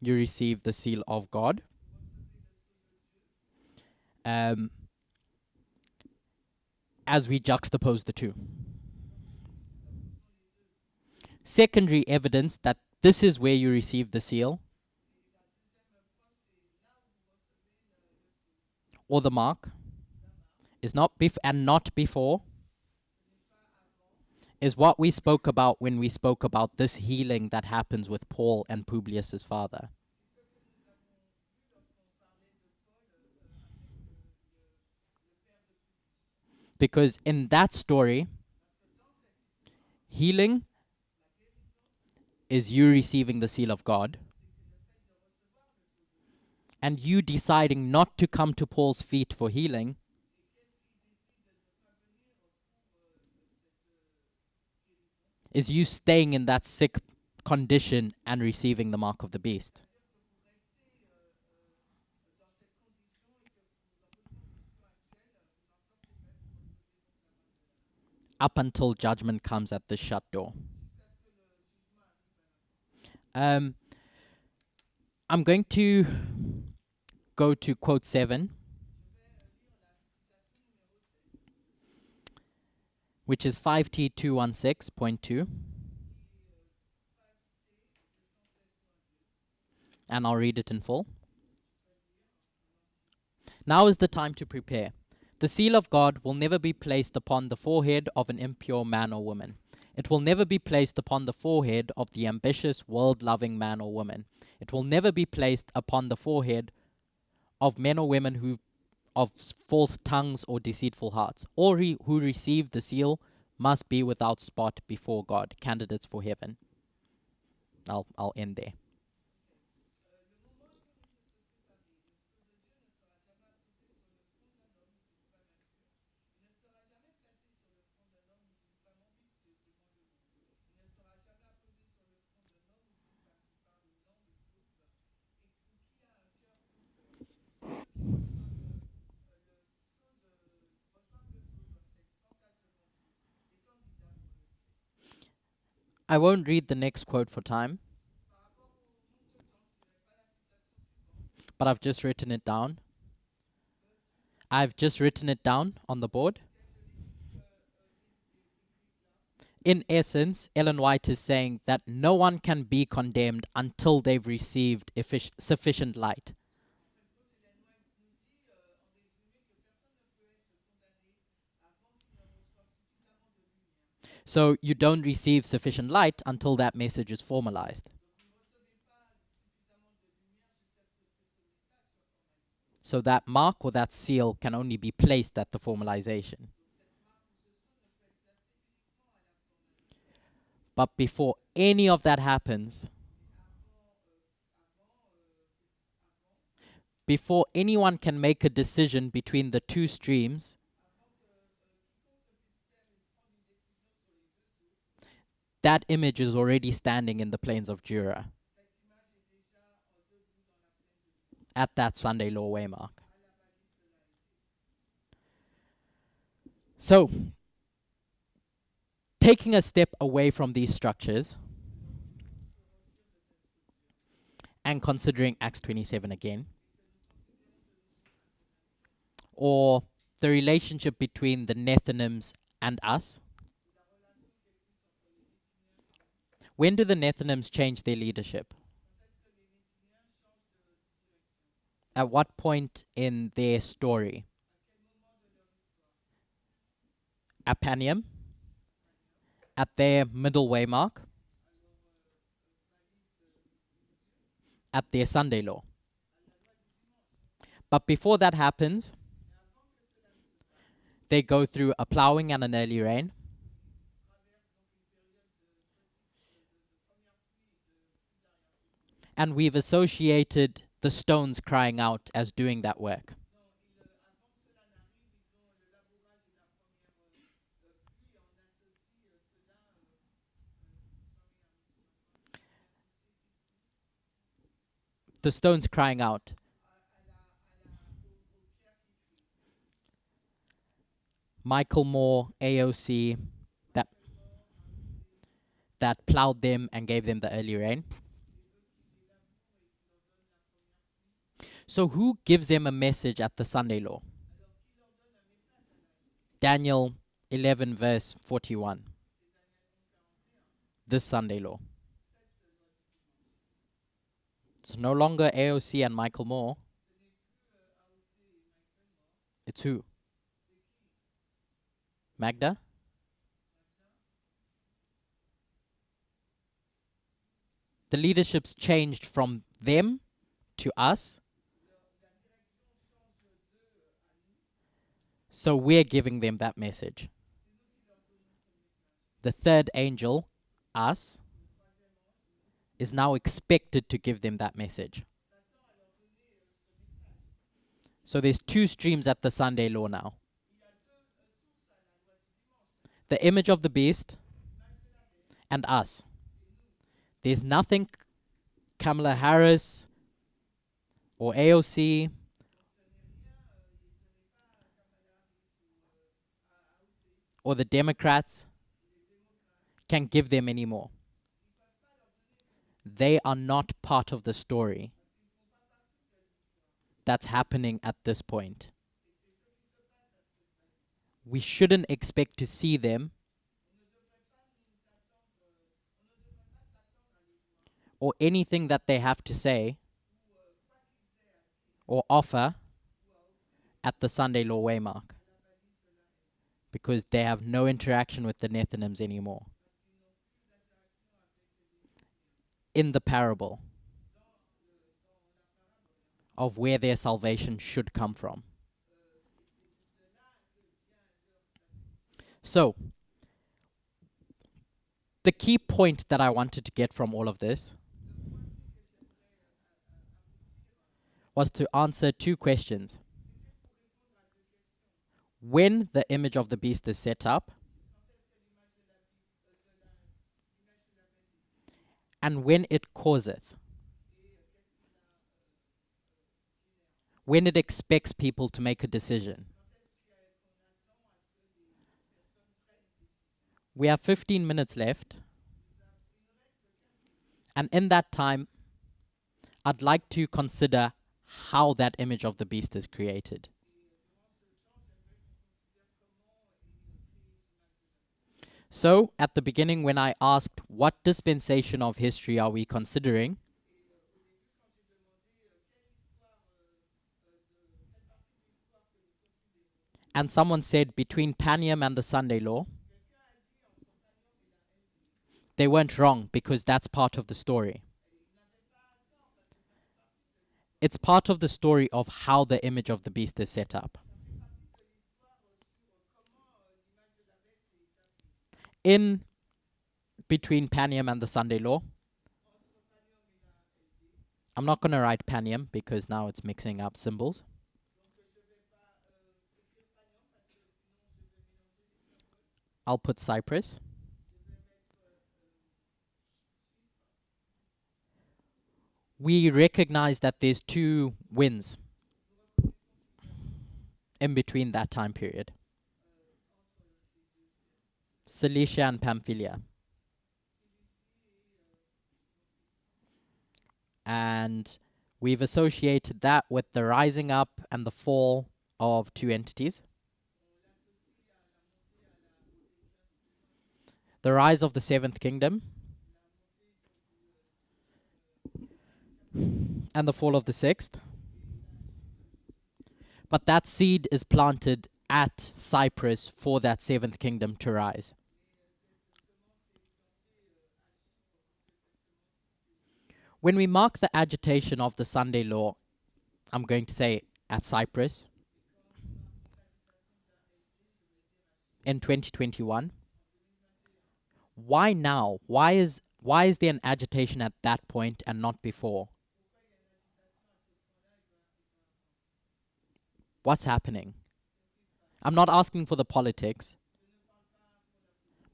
you receive the seal of God. As we juxtapose the two. Secondary evidence that this is where you receive the seal or the mark is not not before is what we spoke about when we spoke about this healing that happens with Paul and Publius's father. Because in that story, healing is you receiving the seal of God and you deciding not to come to Paul's feet for healing is you staying in that sick condition and receiving the mark of the beast. Up until judgment comes at the shut door. I'm going to go to quote 7, which is 5T216.2. And I'll read it in full. Now is the time to prepare. The seal of God will never be placed upon the forehead of an impure man or woman. It will never be placed upon the forehead of the ambitious, world-loving man or woman. It will never be placed upon the forehead of men or women who of false tongues or deceitful hearts. All who receive the seal must be without spot before God, candidates for heaven. I'll end there. I won't read the next quote for time, but I've just written it down. I've just written it down on the board. In essence, Ellen White is saying that no one can be condemned until they've received sufficient light. So you don't receive sufficient light until that message is formalized. So that mark or that seal can only be placed at the formalization. But before any of that happens, before anyone can make a decision between the two streams, that image is already standing in the plains of Jura at that Sunday law waymark. So, taking a step away from these structures and considering Acts 27 again, or the relationship between the Nethinims and us. When do the Nethinims change their leadership? At what point in their story? At Panium? At their middle way mark? At their Sunday law? But before that happens, they go through a plowing and an early rain. And we've associated the stones crying out as doing that work. The stones crying out. Michael Moore, AOC, that plowed them and gave them the early rain. So who gives them a message at the Sunday law? Daniel 11 verse 41. This Sunday law. It's no longer AOC and Michael Moore. It's who? Magda? The leadership's changed from them to us. So we're giving them that message. The third angel, us, is now expected to give them that message. So there's two streams at the Sunday law now. The image of the beast and us. There's nothing Kamala Harris or AOC or the Democrats can give them anymore. They are not part of the story that's happening at this point. We shouldn't expect to see them or anything that they have to say or offer at the Sunday law waymark, because they have no interaction with the Nethinims anymore. In the parable of where their salvation should come from. So, the key point that I wanted to get from all of this was to answer two questions. When the image of the beast is set up, and when it causeth, when it expects people to make a decision. We have 15 minutes left, and in that time, I'd like to consider how that image of the beast is created. So, at the beginning, when I asked what dispensation of history are we considering, and someone said between Panium and the Sunday law, they weren't wrong because that's part of the story. It's part of the story of how the image of the beast is set up. In between Panium and the Sunday Law, I'm not going to write Panium because now it's mixing up symbols. I'll put Cyprus. We recognize that there's two winds in between that time period. Cilicia and Pamphylia. And we've associated that with the rising up and the fall of two entities. The rise of the seventh kingdom and the fall of the sixth. But that seed is planted at Cyprus for that seventh kingdom to rise. When we mark the agitation of the Sunday Law, I'm going to say at Cyprus, in 2021, why now? Why is there an agitation at that point and not before? What's happening? I'm not asking for the politics,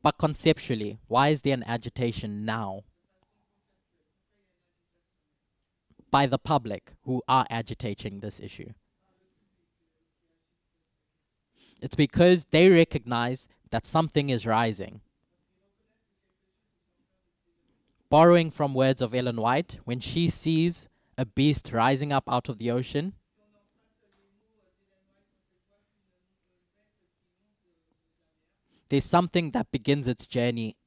but conceptually, why is there an agitation now? By the public who are agitating this issue. It's because they recognize that something is rising. Borrowing from words of Ellen White, when she sees a beast rising up out of the ocean, there's something that begins its journey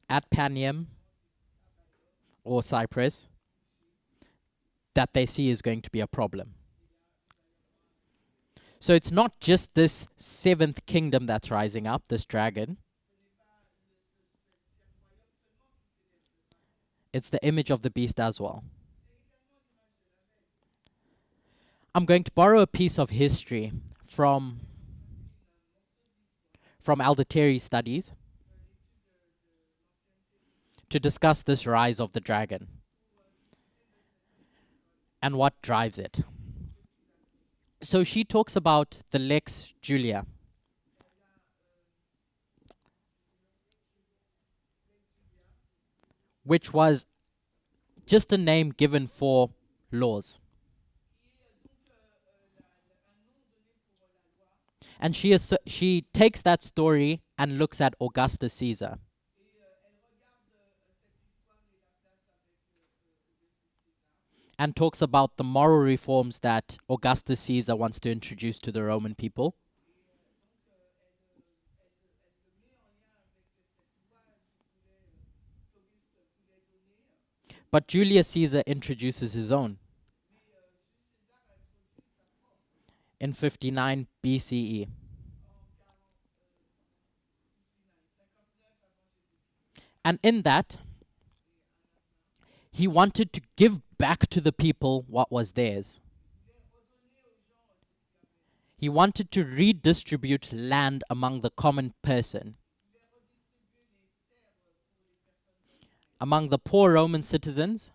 at Panium or Cyprus that they see is going to be a problem. So it's not just this seventh kingdom that's rising up, this dragon. It's the image of the beast as well. I'm going to borrow a piece of history from Alder studies to discuss this rise of the dragon and what drives it. So she talks about the Lex Julia. Which was just a name given for laws. And she takes that story and looks at Augustus Caesar. And talks about the moral reforms that Augustus Caesar wants to introduce to the Roman people. But Julius Caesar introduces his own in 59 BCE. And in that, he wanted to give back to the people what was theirs. He wanted to redistribute land among the common person, among the poor Roman citizens,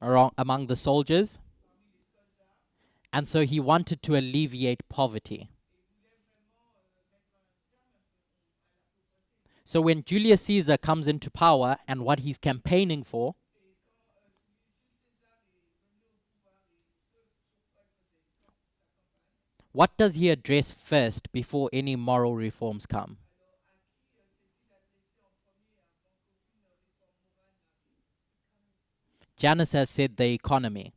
among the soldiers, and so he wanted to alleviate poverty. So when Julius Caesar comes into power and what he's campaigning for, what does he address first before any moral reforms come? Janus has said the economy.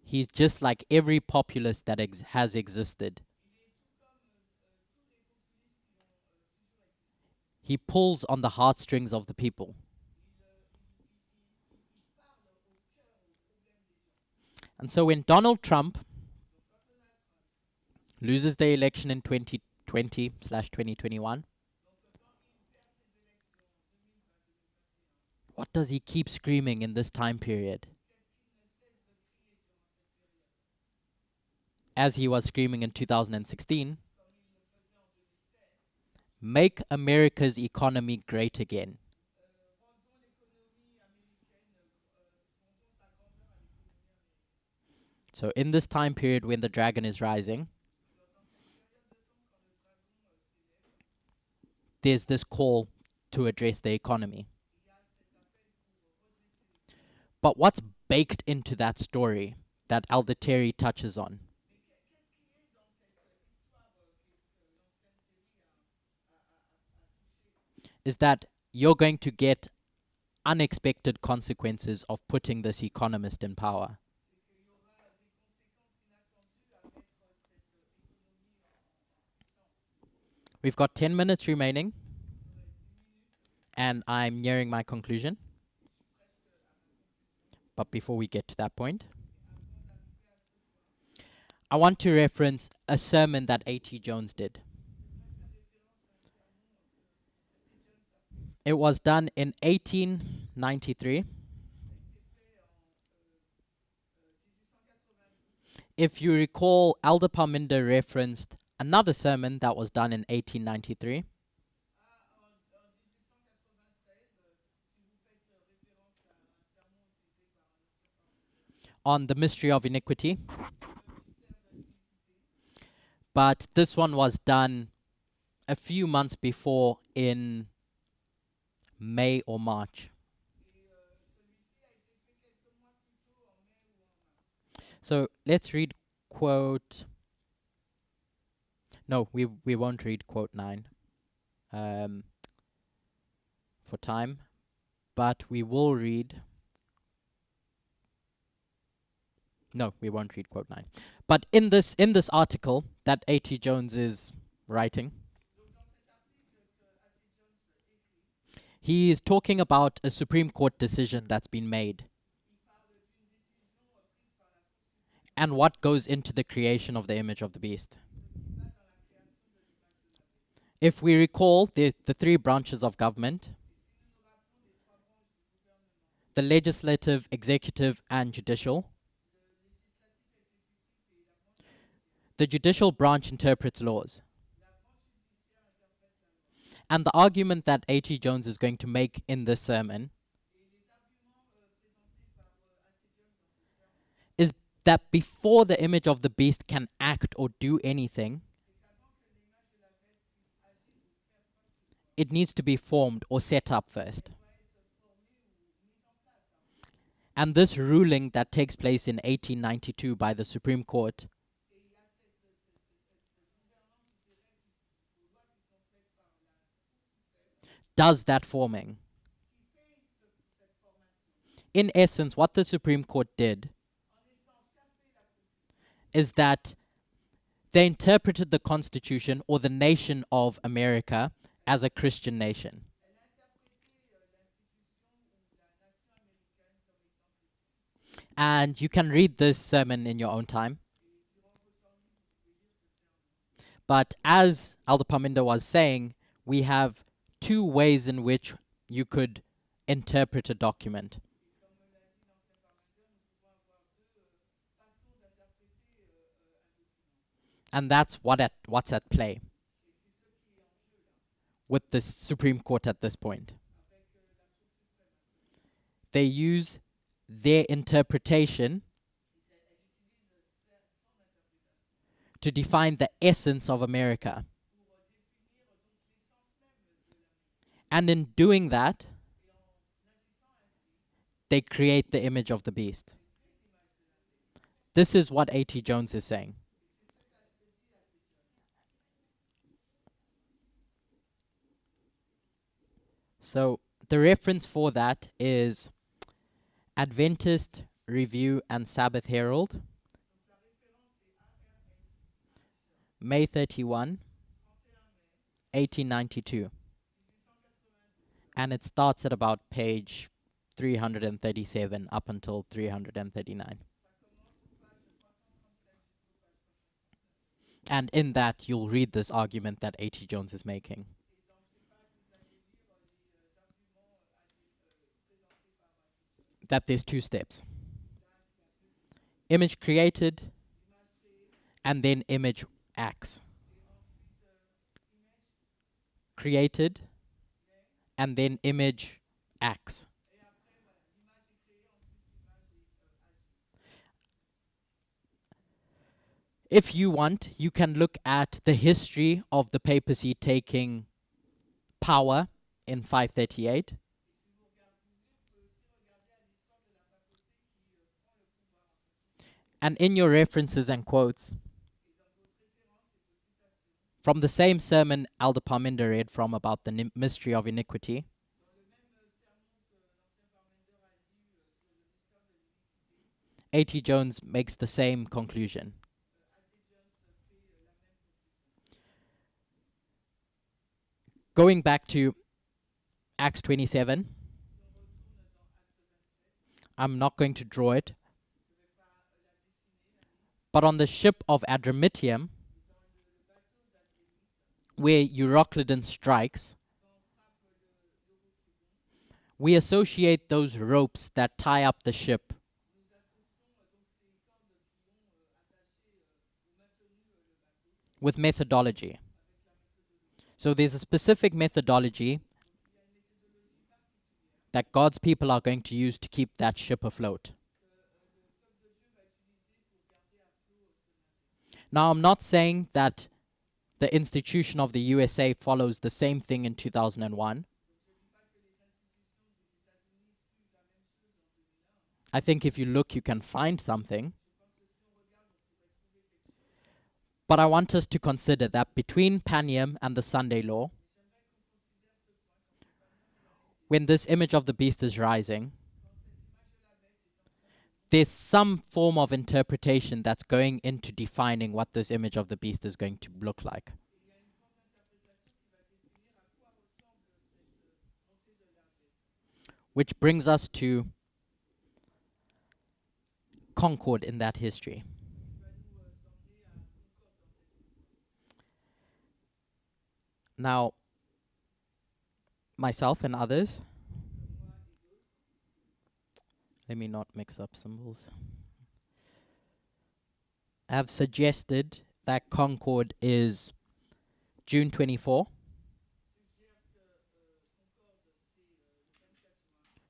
He's just like every populist that has existed. He pulls on the heartstrings of the people. And so when Donald Trump loses the election in 2020/2021, What does he keep screaming in this time period? As he was screaming in 2016, make America's economy great again. So in this time period when the dragon is rising, there's this call to address the economy. But what's baked into that story that Elder Terry touches on is that you're going to get unexpected consequences of putting this economist in power. We've got 10 minutes remaining, and I'm nearing my conclusion. But before we get to that point, I want to reference a sermon that A.T. Jones did. It was done in 1893. If you recall, Elder Parminder referenced another sermon that was done in 1893. On the mystery of iniquity. But this one was done a few months before in May or March. So let's read quote. No, we won't read quote 9 for time, but we will read. No, we won't read quote 9. But in this article that A.T. Jones is writing, he is talking about a Supreme Court decision that's been made and what goes into the creation of the image of the beast. If we recall, the three branches of government: the legislative, executive, and judicial. The judicial branch interprets laws. And the argument that A.T. Jones is going to make in this sermon is that before the image of the beast can act or do anything, it needs to be formed or set up first. And this ruling that takes place in 1892 by the Supreme Court does that forming. In essence, what the Supreme Court did is that they interpreted the Constitution or the nation of America as a Christian nation. And you can read this sermon in your own time. But as Elder Parminder was saying, we have two ways in which you could interpret a document. And that's what's at play with the Supreme Court at this point. They use their interpretation to define the essence of America. And in doing that, they create the image of the beast. This is what A.T. Jones is saying. So the reference for that is Adventist Review and Sabbath Herald, May 31, 1892. And it starts at about page 337 up until 339. And in that, you'll read this argument that A.T. Jones is making. that there's two steps. Image created, and then image acts. Created, and then image acts. If you want, you can look at the history of the papacy taking power in 538. And in your references and quotes, from the same sermon Elder Parminder read from about the mystery of iniquity, A.T. Jones makes the same conclusion. Going back to Acts 27, I'm not going to draw it, but on the ship of Adramyttium, where Euroclydon strikes, we associate those ropes that tie up the ship with methodology. So there's a specific methodology that God's people are going to use to keep that ship afloat. Now, I'm not saying that the institution of the USA follows the same thing in 2001. I think if you look, you can find something. But I want us to consider that between Panium and the Sunday law, when this image of the beast is rising, there's some form of interpretation that's going into defining what this image of the beast is going to look like. Which brings us to Concord in that history. Now, myself and others, let me not mix up symbols, have suggested that Concord is June 24,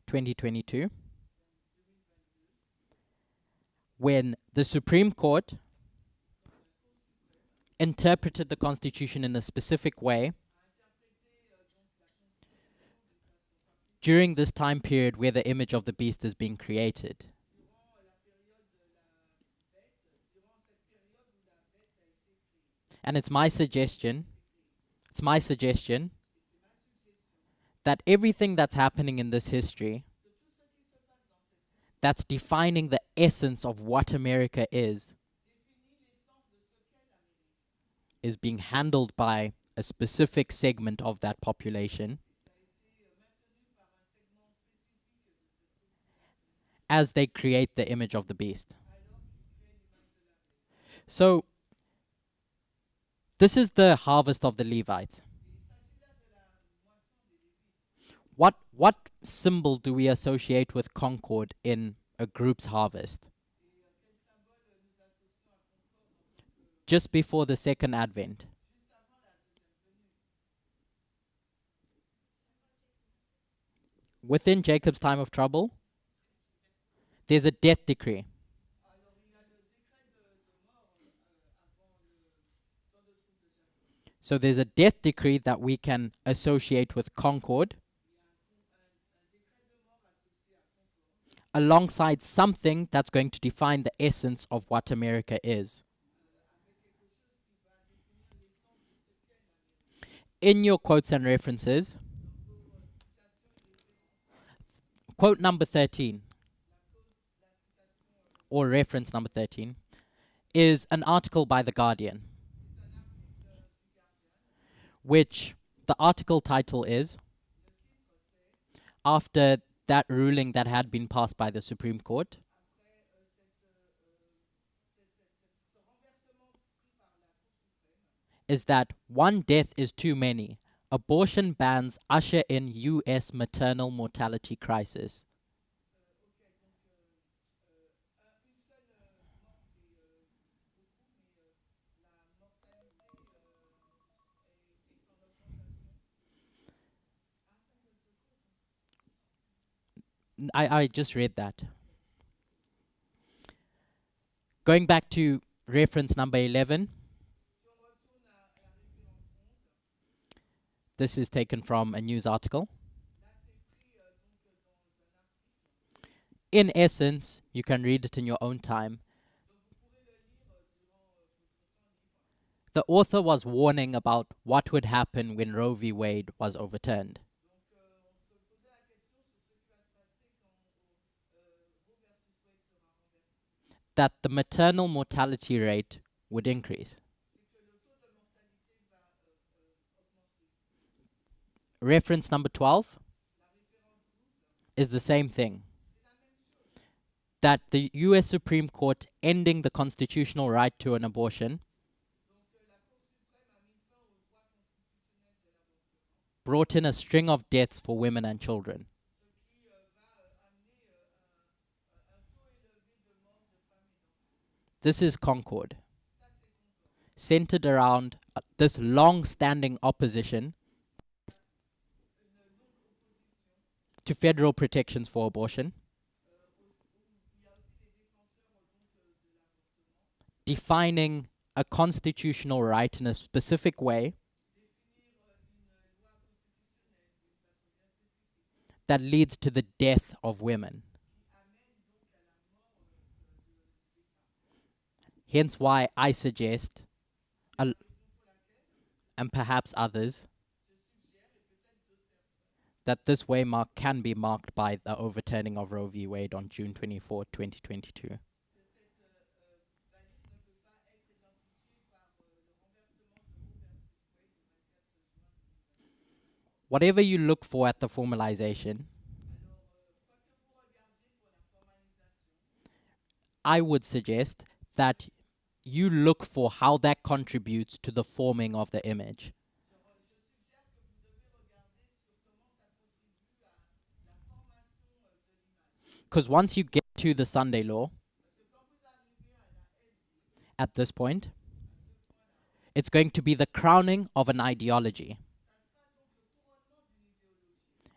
2022, when the Supreme Court interpreted the Constitution in a specific way during this time period where the image of the beast is being created. And it's my suggestion that everything that's happening in this history, that's defining the essence of what America is being handled by a specific segment of that population as they create the image of the beast. So, this is the harvest of the Levites. What symbol do we associate with Concord in a group's harvest? Just before the second advent. Within Jacob's time of trouble, there's a death decree. So there's a death decree that we can associate with Concord, alongside something that's going to define the essence of what America is. In your quotes and references, quote number 13, or reference number 13, is an article by The Guardian, which the article title is, after that ruling that had been passed by the Supreme Court, is that one death is too many. Abortion bans usher in U.S. maternal mortality crisis. I just read that. Going back to reference number 11. This is taken from a news article. In essence, you can read it in your own time. The author was warning about what would happen when Roe v. Wade was overturned. That the maternal mortality rate would increase. Reference number 12 is the same thing. That the US Supreme Court ending the constitutional right to an abortion brought in a string of deaths for women and children. This is Concord, centered around this long-standing opposition to federal protections for abortion, defining a constitutional right in a specific way that leads to the death of women. Hence why I suggest, and perhaps others, that this waymark can be marked by the overturning of Roe v. Wade on June 24, 2022. Whatever you look for at the formalization, I would suggest that you look for how that contributes to the forming of the image. Because once you get to the Sunday law, at this point, it's going to be the crowning of an ideology.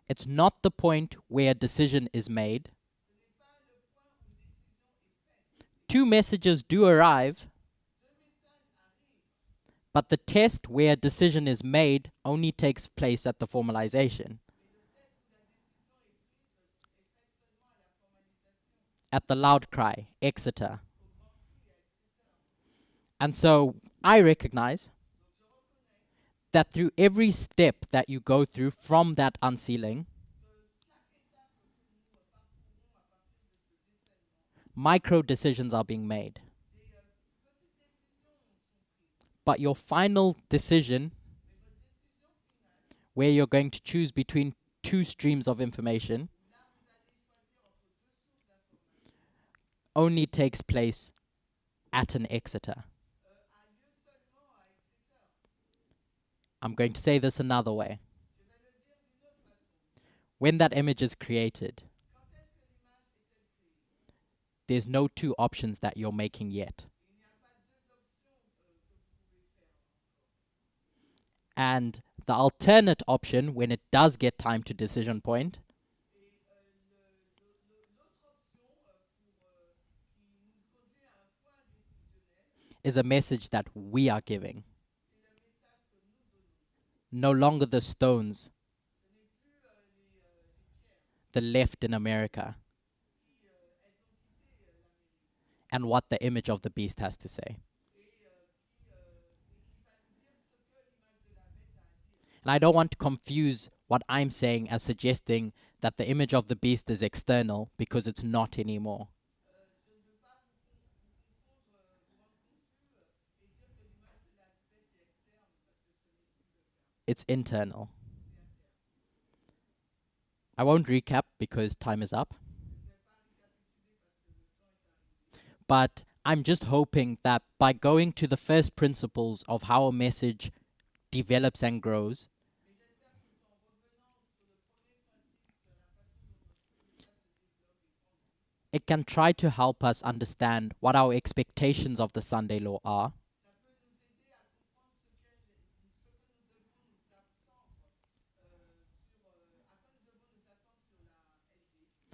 It's not the point where a decision is made. Two messages do arrive, but the test where a decision is made only takes place at the formalization. At the loud cry, Exeter. And so I recognize that through every step that you go through from that unsealing, micro decisions are being made. But your final decision, where you're going to choose between two streams of information, only takes place at an Exeter. I'm going to say this another way. When that image is created, there's no two options that you're making yet. And the alternate option, when it does get time to decision point, is a message that we are giving. No longer the stones, the left in America, and what the image of the beast has to say. And I don't want to confuse what I'm saying as suggesting that the image of the beast is external, because it's not anymore. It's internal. I won't recap because time is up. But I'm just hoping that by going to the first principles of how a message develops and grows, it can try to help us understand what our expectations of the Sunday law are,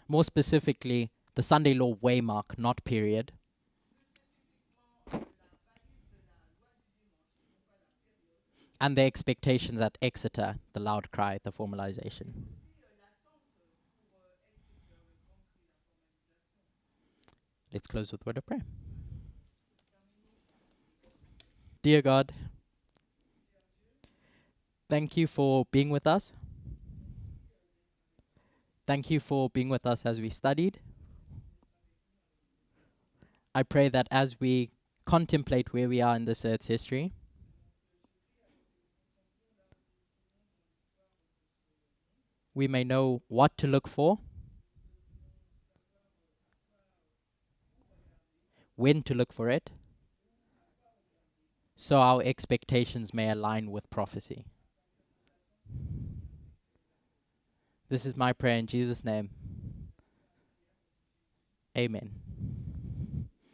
More specifically, the Sunday law waymark, not period. And the expectations at Exeter, the loud cry, the formalization. Let's close with a word of prayer. Dear God, thank you for being with us. Thank you for being with us as we studied. I pray that as we contemplate where we are in this earth's history, we may know what to look for, when to look for it, so our expectations may align with prophecy. This is my prayer in Jesus' name. Amen.